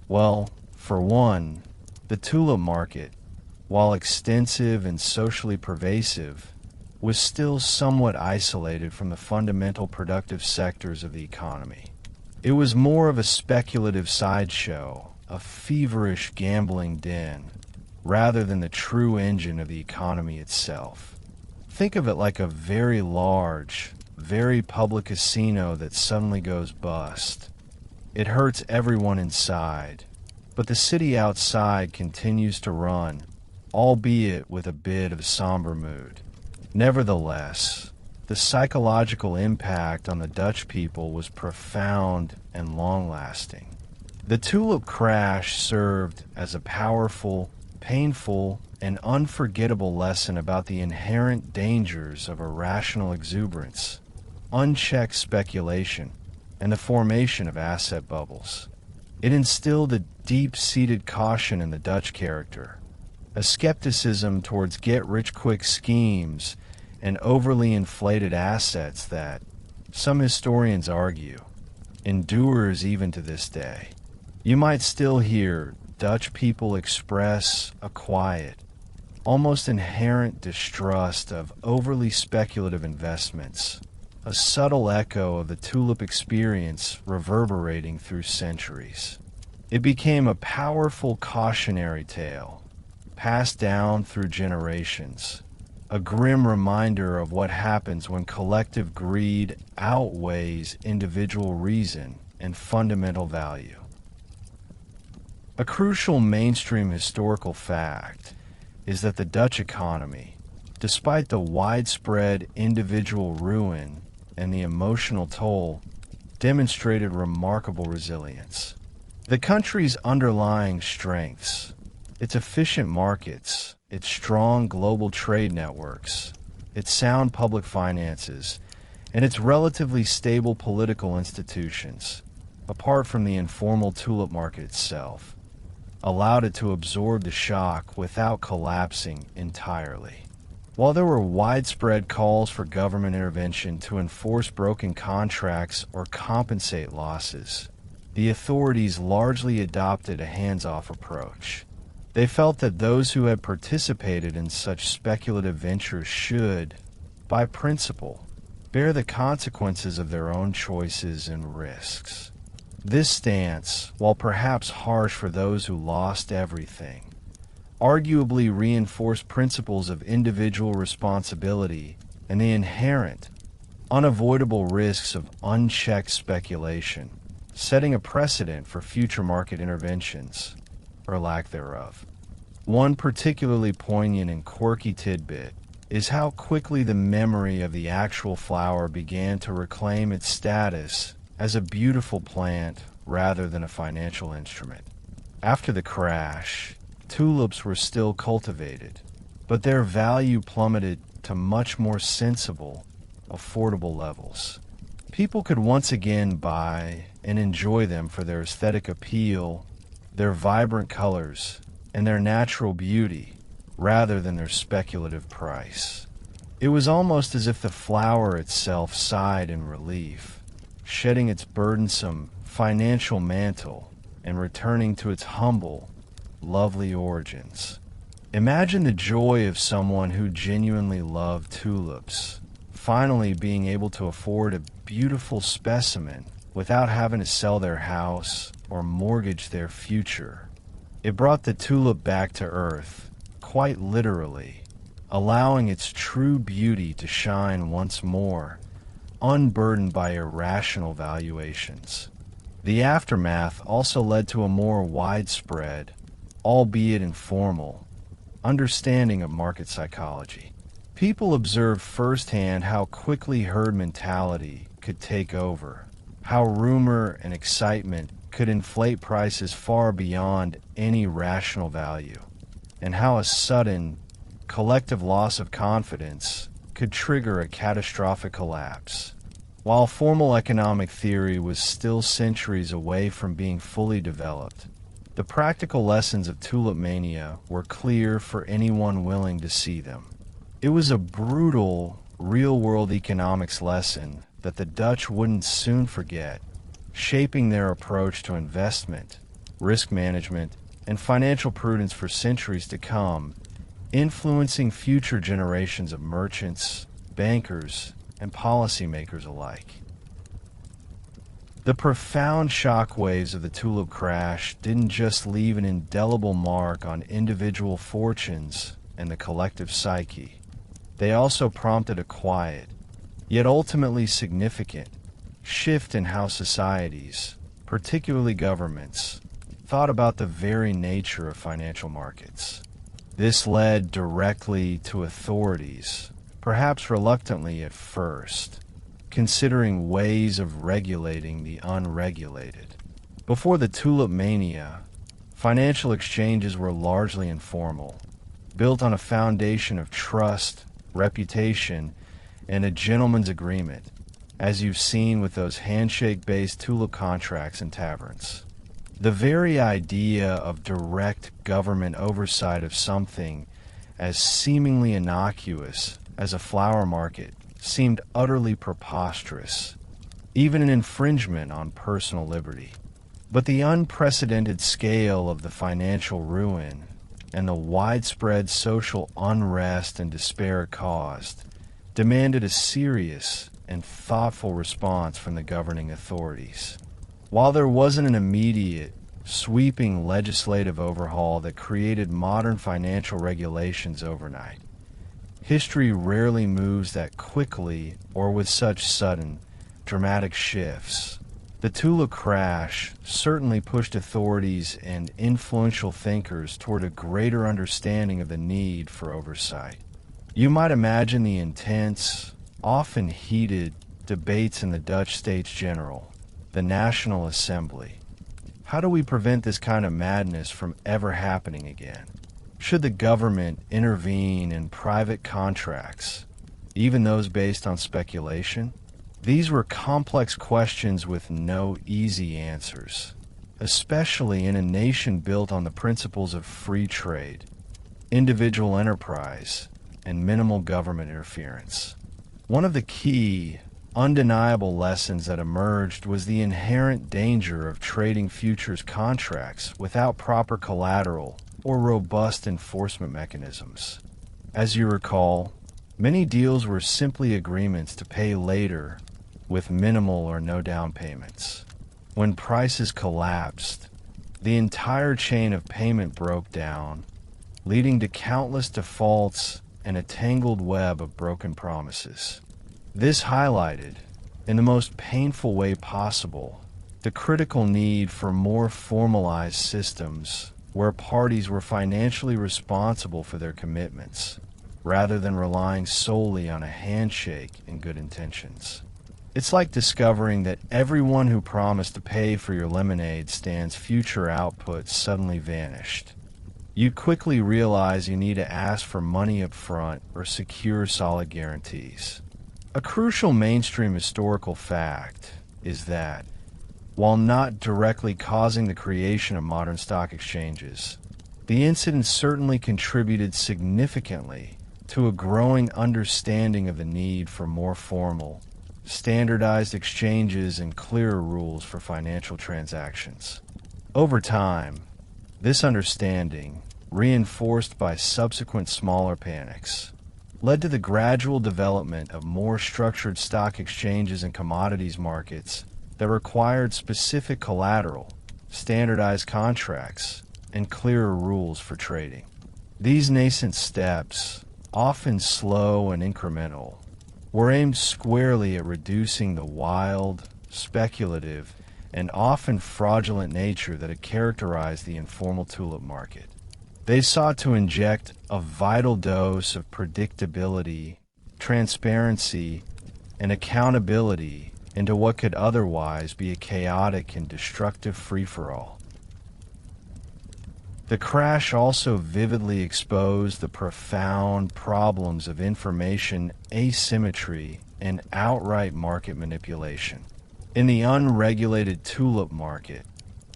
Well, for one, the tulip market, while extensive and socially pervasive, was still somewhat isolated from the fundamental productive sectors of the economy. It was more of a speculative sideshow, a feverish gambling den, rather than the true engine of the economy itself. Think of it like a very large, very public casino that suddenly goes bust. It hurts everyone inside, but the city outside continues to run, albeit with a bit of somber mood. Nevertheless, the psychological impact on the Dutch people was profound and long-lasting. The tulip crash served as a powerful, painful, and unforgettable lesson about the inherent dangers of irrational exuberance, unchecked speculation, and the formation of asset bubbles. It instilled a deep-seated caution in the Dutch character, a skepticism towards get-rich-quick schemes and overly inflated assets that, some historians argue, endures even to this day. You might still hear Dutch people express a quiet, almost inherent distrust of overly speculative investments, a subtle echo of the tulip experience reverberating through centuries. It became a powerful cautionary tale, passed down through generations, a grim reminder of what happens when collective greed outweighs individual reason and fundamental value. A crucial mainstream historical fact is that the Dutch economy, despite the widespread individual ruin and the emotional toll, demonstrated remarkable resilience. The country's underlying strengths, its efficient markets, its strong global trade networks, its sound public finances, and its relatively stable political institutions, apart from the informal tulip market itself, allowed it to absorb the shock without collapsing entirely. While there were widespread calls for government intervention to enforce broken contracts or compensate losses, the authorities largely adopted a hands-off approach. They felt that those who had participated in such speculative ventures should, by principle, bear the consequences of their own choices and risks. This stance, while perhaps harsh for those who lost everything, arguably reinforced principles of individual responsibility and the inherent, unavoidable risks of unchecked speculation, setting a precedent for future market interventions, or lack thereof. One particularly poignant and quirky tidbit is how quickly the memory of the actual flower began to reclaim its status as a beautiful plant rather than a financial instrument. After the crash, tulips were still cultivated, but their value plummeted to much more sensible, affordable levels. People could once again buy and enjoy them for their aesthetic appeal, their vibrant colors, and their natural beauty, rather than their speculative price. It was almost as if the flower itself sighed in relief, shedding its burdensome financial mantle and returning to its humble, lovely origins. Imagine the joy of someone who genuinely loved tulips, finally being able to afford a beautiful specimen without having to sell their house or mortgage their future. It brought the tulip back to earth, quite literally, allowing its true beauty to shine once more, unburdened by irrational valuations. The aftermath also led to a more widespread, albeit informal, understanding of market psychology. People observed firsthand how quickly herd mentality could take over, how rumor and excitement could inflate prices far beyond any rational value, and how a sudden, collective loss of confidence could trigger a catastrophic collapse. While formal economic theory was still centuries away from being fully developed, the practical lessons of tulip mania were clear for anyone willing to see them. It was a brutal, real-world economics lesson that the Dutch wouldn't soon forget, shaping their approach to investment, risk management, and financial prudence for centuries to come, influencing future generations of merchants, bankers, and policymakers alike. The profound shockwaves of the tulip crash didn't just leave an indelible mark on individual fortunes and the collective psyche. They also prompted a quiet, yet ultimately significant, shift in how societies, particularly governments, thought about the very nature of financial markets. This led directly to authorities, perhaps reluctantly at first, considering ways of regulating the unregulated. Before the tulip mania, financial exchanges were largely informal, built on a foundation of trust, reputation, and a gentleman's agreement, as you've seen with those handshake-based tulip contracts in taverns. The very idea of direct government oversight of something as seemingly innocuous as a flower market seemed utterly preposterous, even an infringement on personal liberty. But the unprecedented scale of the financial ruin and the widespread social unrest and despair it caused demanded a serious and thoughtful response from the governing authorities. While there wasn't an immediate, sweeping legislative overhaul that created modern financial regulations overnight, history rarely moves that quickly or with such sudden, dramatic shifts. The tulip crash certainly pushed authorities and influential thinkers toward a greater understanding of the need for oversight. You might imagine the intense, often heated debates in the Dutch States General, the National Assembly. How do we prevent this kind of madness from ever happening again? Should the government intervene in private contracts, even those based on speculation? These were complex questions with no easy answers, especially in a nation built on the principles of free trade, individual enterprise, and minimal government interference. One of the key, undeniable lessons that emerged was the inherent danger of trading futures contracts without proper collateral or robust enforcement mechanisms. As you recall, many deals were simply agreements to pay later with minimal or no down payments. When prices collapsed, the entire chain of payment broke down, leading to countless defaults and a tangled web of broken promises. This highlighted, in the most painful way possible, the critical need for more formalized systems where parties were financially responsible for their commitments, rather than relying solely on a handshake and good intentions. It's like discovering that everyone who promised to pay for your lemonade stand's future output suddenly vanished. You quickly realize you need to ask for money up front or secure solid guarantees. A crucial mainstream historical fact is that, while not directly causing the creation of modern stock exchanges, the incident certainly contributed significantly to a growing understanding of the need for more formal, standardized exchanges and clearer rules for financial transactions. Over time, this understanding, reinforced by subsequent smaller panics, led to the gradual development of more structured stock exchanges and commodities markets that required specific collateral, standardized contracts, and clearer rules for trading. These nascent steps, often slow and incremental, were aimed squarely at reducing the wild, speculative, and often fraudulent nature that had characterized the informal tulip market. They sought to inject a vital dose of predictability, transparency, and accountability into what could otherwise be a chaotic and destructive free-for-all. The crash also vividly exposed the profound problems of information asymmetry and outright market manipulation. In the unregulated tulip market,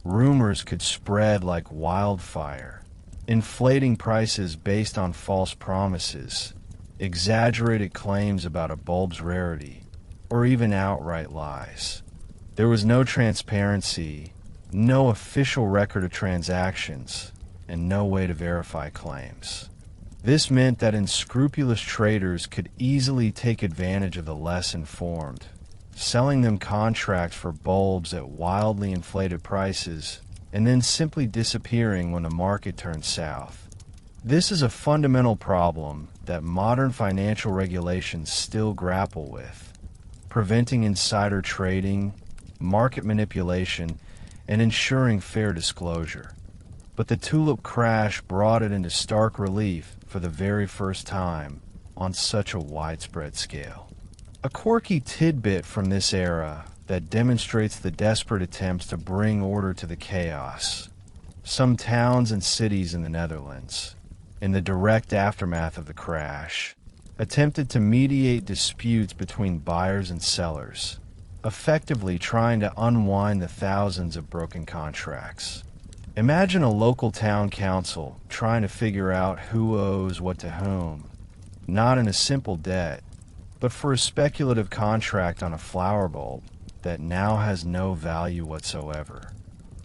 rumors could spread like wildfire, inflating prices based on false promises exaggerated claims about a bulb's rarity, or even outright lies. There was no transparency, no official record of transactions, and no way to verify claims. This meant that unscrupulous traders could easily take advantage of the less informed, selling them contracts for bulbs at wildly inflated prices and then simply disappearing when the market turned south. This is a fundamental problem that modern financial regulations still grapple with, preventing insider trading, market manipulation, and ensuring fair disclosure. But the tulip crash brought it into stark relief for the very first time on such a widespread scale. A quirky tidbit from this era that demonstrates the desperate attempts to bring order to the chaos. Some towns and cities in the Netherlands, in the direct aftermath of the crash, attempted to mediate disputes between buyers and sellers, effectively trying to unwind the thousands of broken contracts. Imagine a local town council trying to figure out who owes what to whom, not in a simple debt, but for a speculative contract on a flower bulb that now has no value whatsoever.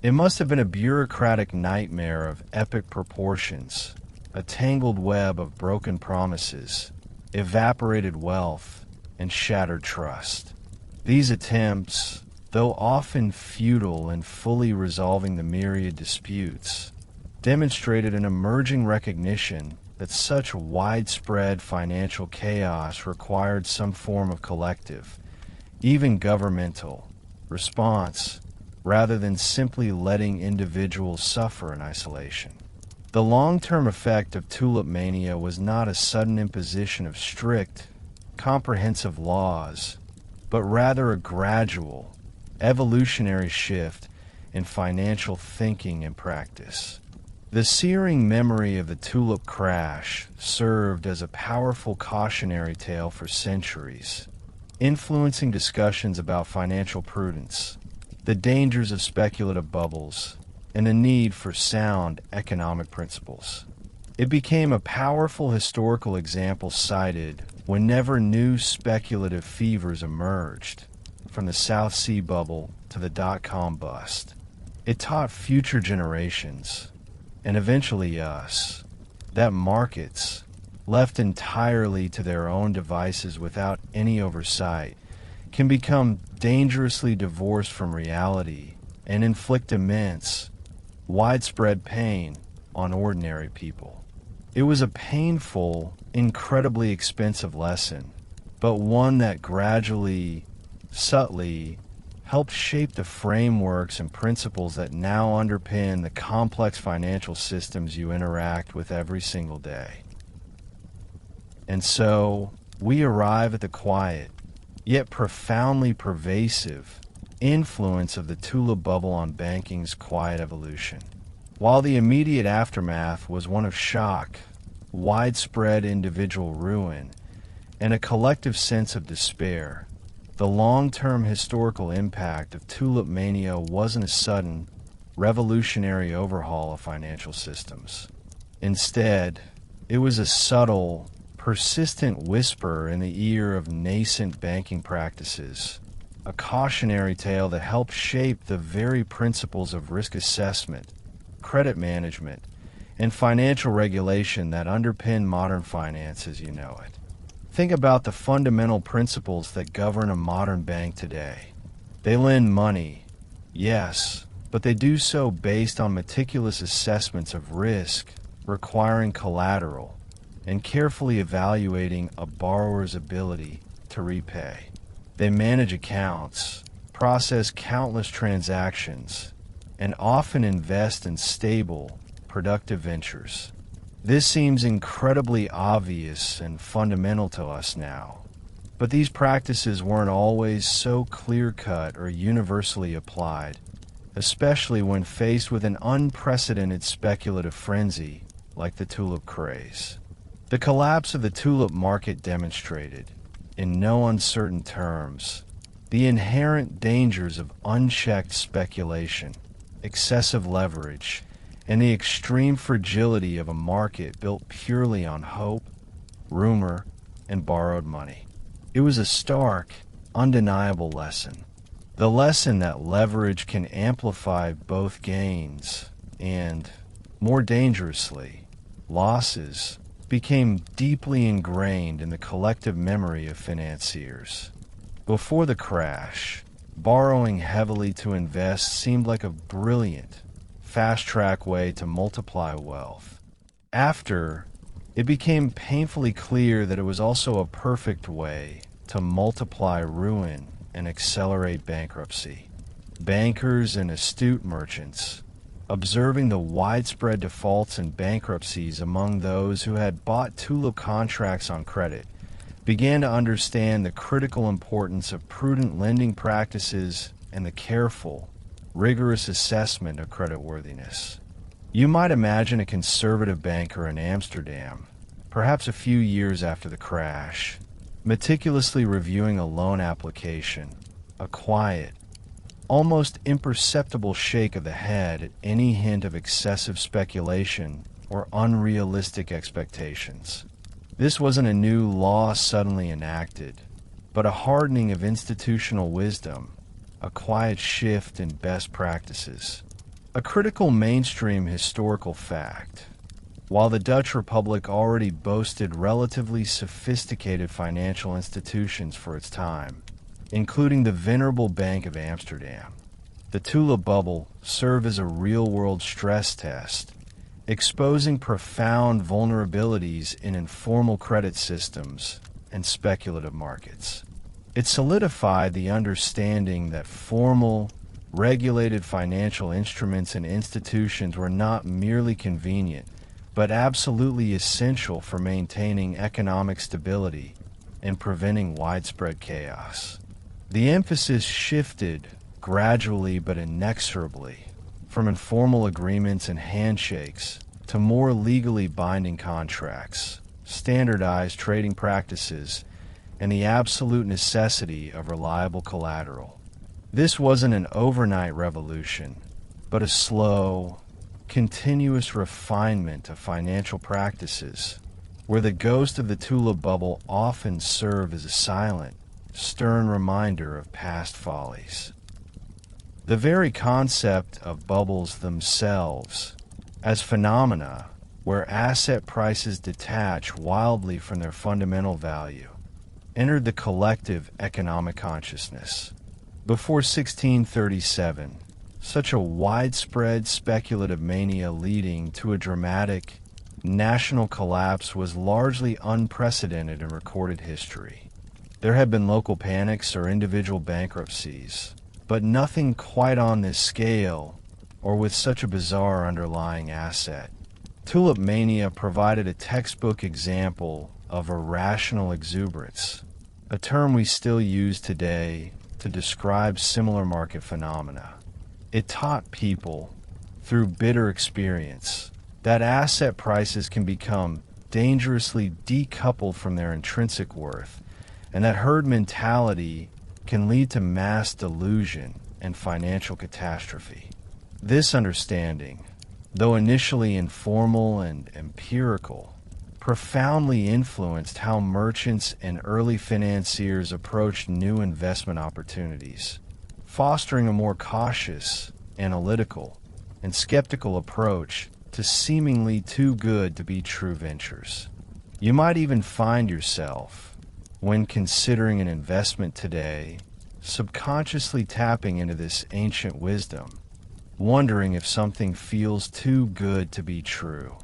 It must have been a bureaucratic nightmare of epic proportions, a tangled web of broken promises, evaporated wealth, and shattered trust. These attempts, though often futile in fully resolving the myriad disputes, demonstrated an emerging recognition that such widespread financial chaos required some form of collective, even governmental, response, rather than simply letting individuals suffer in isolation. The long-term effect of tulip mania was not a sudden imposition of strict, comprehensive laws, but rather a gradual, evolutionary shift in financial thinking and practice. The searing memory of the tulip crash served as a powerful cautionary tale for centuries, influencing discussions about financial prudence, the dangers of speculative bubbles, and the need for sound economic principles. It became a powerful historical example cited whenever new speculative fevers emerged, from the South Sea bubble to the dot-com bust. It taught future generations, and eventually us, that markets, left entirely to their own devices without any oversight, can become dangerously divorced from reality and inflict immense, widespread pain on ordinary people. It was a painful, incredibly expensive lesson, but one that gradually, subtly, helped shape the frameworks and principles that now underpin the complex financial systems you interact with every single day. And so, we arrive at the quiet, yet profoundly pervasive, influence of the tulip bubble on banking's quiet evolution. While the immediate aftermath was one of shock, widespread individual ruin, and a collective sense of despair, the long-term historical impact of tulip mania wasn't a sudden, revolutionary overhaul of financial systems. Instead, it was a subtle, persistent whisper in the ear of nascent banking practices, a cautionary tale that helped shape the very principles of risk assessment, credit management, and financial regulation that underpin modern finance as you know it. Think about the fundamental principles that govern a modern bank today. They lend money, yes, but they do so based on meticulous assessments of risk, requiring collateral, and carefully evaluating a borrower's ability to repay. They manage accounts, process countless transactions, and often invest in stable, productive ventures. This seems incredibly obvious and fundamental to us now, but these practices weren't always so clear-cut or universally applied, especially when faced with an unprecedented speculative frenzy like the tulip craze. The collapse of the tulip market demonstrated, in no uncertain terms, the inherent dangers of unchecked speculation, excessive leverage, and the extreme fragility of a market built purely on hope, rumor, and borrowed money. It was a stark, undeniable lesson. The lesson that leverage can amplify both gains and, more dangerously, losses became deeply ingrained in the collective memory of financiers. Before the crash, borrowing heavily to invest seemed like a brilliant, fast-track way to multiply wealth. After, it became painfully clear that it was also a perfect way to multiply ruin and accelerate bankruptcy. Bankers and astute merchants, observing the widespread defaults and bankruptcies among those who had bought tulip contracts on credit, began to understand the critical importance of prudent lending practices and the careful, rigorous assessment of creditworthiness. You might imagine a conservative banker in Amsterdam, perhaps a few years after the crash, meticulously reviewing a loan application, a quiet, almost imperceptible shake of the head at any hint of excessive speculation or unrealistic expectations. This wasn't a new law suddenly enacted, but a hardening of institutional wisdom, a quiet shift in best practices. A critical mainstream historical fact. While the Dutch Republic already boasted relatively sophisticated financial institutions for its time, including the venerable Bank of Amsterdam, the tulip bubble served as a real-world stress test, exposing profound vulnerabilities in informal credit systems and speculative markets. It solidified the understanding that formal, regulated financial instruments and institutions were not merely convenient, but absolutely essential for maintaining economic stability and preventing widespread chaos. The emphasis shifted gradually but inexorably from informal agreements and handshakes to more legally binding contracts, standardized trading practices, and the absolute necessity of reliable collateral. This wasn't an overnight revolution, but a slow, continuous refinement of financial practices, where the ghost of the tulip bubble often served as a silent, stern reminder of past follies. The very concept of bubbles themselves, as phenomena where asset prices detach wildly from their fundamental value, entered the collective economic consciousness. Before 1637, such a widespread speculative mania leading to a dramatic national collapse was largely unprecedented in recorded history. There had been local panics or individual bankruptcies, but nothing quite on this scale or with such a bizarre underlying asset. Tulip mania provided a textbook example of irrational exuberance, a term we still use today to describe similar market phenomena. It taught people, through bitter experience, that asset prices can become dangerously decoupled from their intrinsic worth, and that herd mentality can lead to mass delusion and financial catastrophe. This understanding, though initially informal and empirical, profoundly influenced how merchants and early financiers approached new investment opportunities, fostering a more cautious, analytical, and skeptical approach to seemingly too good to be true ventures. You might even find yourself, when considering an investment today, subconsciously tapping into this ancient wisdom, wondering if something feels too good to be true.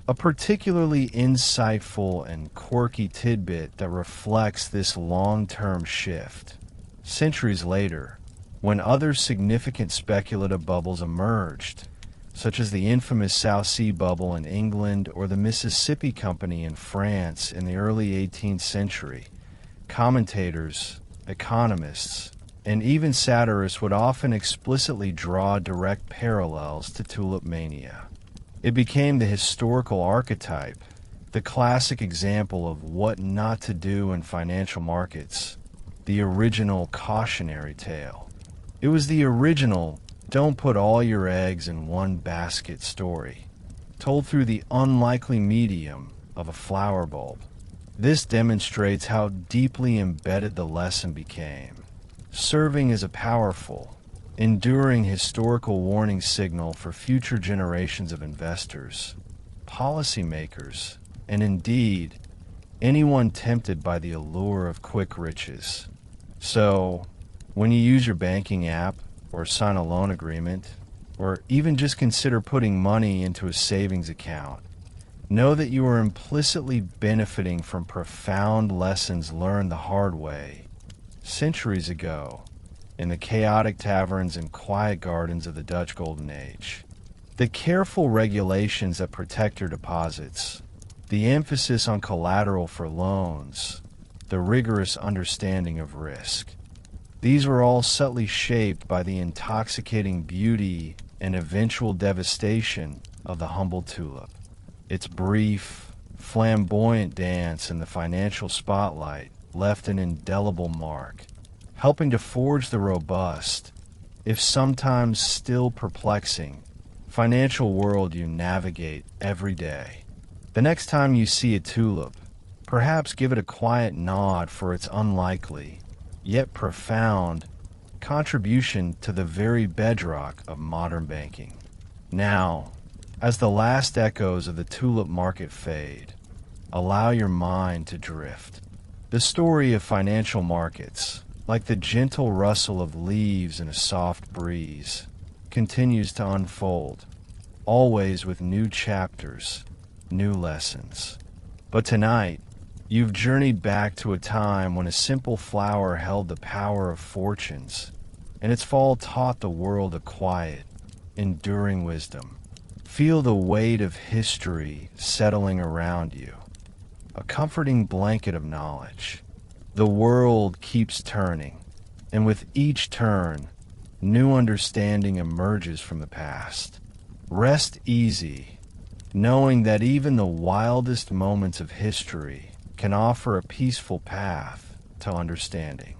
A particularly insightful and quirky tidbit that reflects this long-term shift. Centuries later, when other significant speculative bubbles emerged, such as the infamous South Sea bubble in England or the Mississippi Company in France in the early 18th century, commentators, economists, and even satirists would often explicitly draw direct parallels to tulip mania. It became the historical archetype, the classic example of what not to do in financial markets, the original cautionary tale. It was the original "don't put all your eggs in one basket" story, told through the unlikely medium of a flower bulb. This demonstrates how deeply embedded the lesson became, serving as a powerful, enduring historical warning signal for future generations of investors, policymakers, and indeed, anyone tempted by the allure of quick riches. So, when you use your banking app, or sign a loan agreement, or even just consider putting money into a savings account, know that you are implicitly benefiting from profound lessons learned the hard way centuries ago in the chaotic taverns and quiet gardens of the Dutch Golden Age. The careful regulations that protect your deposits, the emphasis on collateral for loans, the rigorous understanding of risk. These were all subtly shaped by the intoxicating beauty and eventual devastation of the humble tulip. Its brief, flamboyant dance in the financial spotlight left an indelible mark, helping to forge the robust, if sometimes still perplexing, financial world you navigate every day. The next time you see a tulip, perhaps give it a quiet nod for its unlikely, yet profound, contribution to the very bedrock of modern banking. Now, as the last echoes of the tulip market fade, allow your mind to drift. The story of financial markets, like the gentle rustle of leaves in a soft breeze, continues to unfold, always with new chapters, new lessons. But tonight, you've journeyed back to a time when a simple flower held the power of fortunes, and its fall taught the world a quiet, enduring wisdom. Feel the weight of history settling around you, a comforting blanket of knowledge. The world keeps turning, and with each turn, new understanding emerges from the past. Rest easy, knowing that even the wildest moments of history can offer a peaceful path to understanding.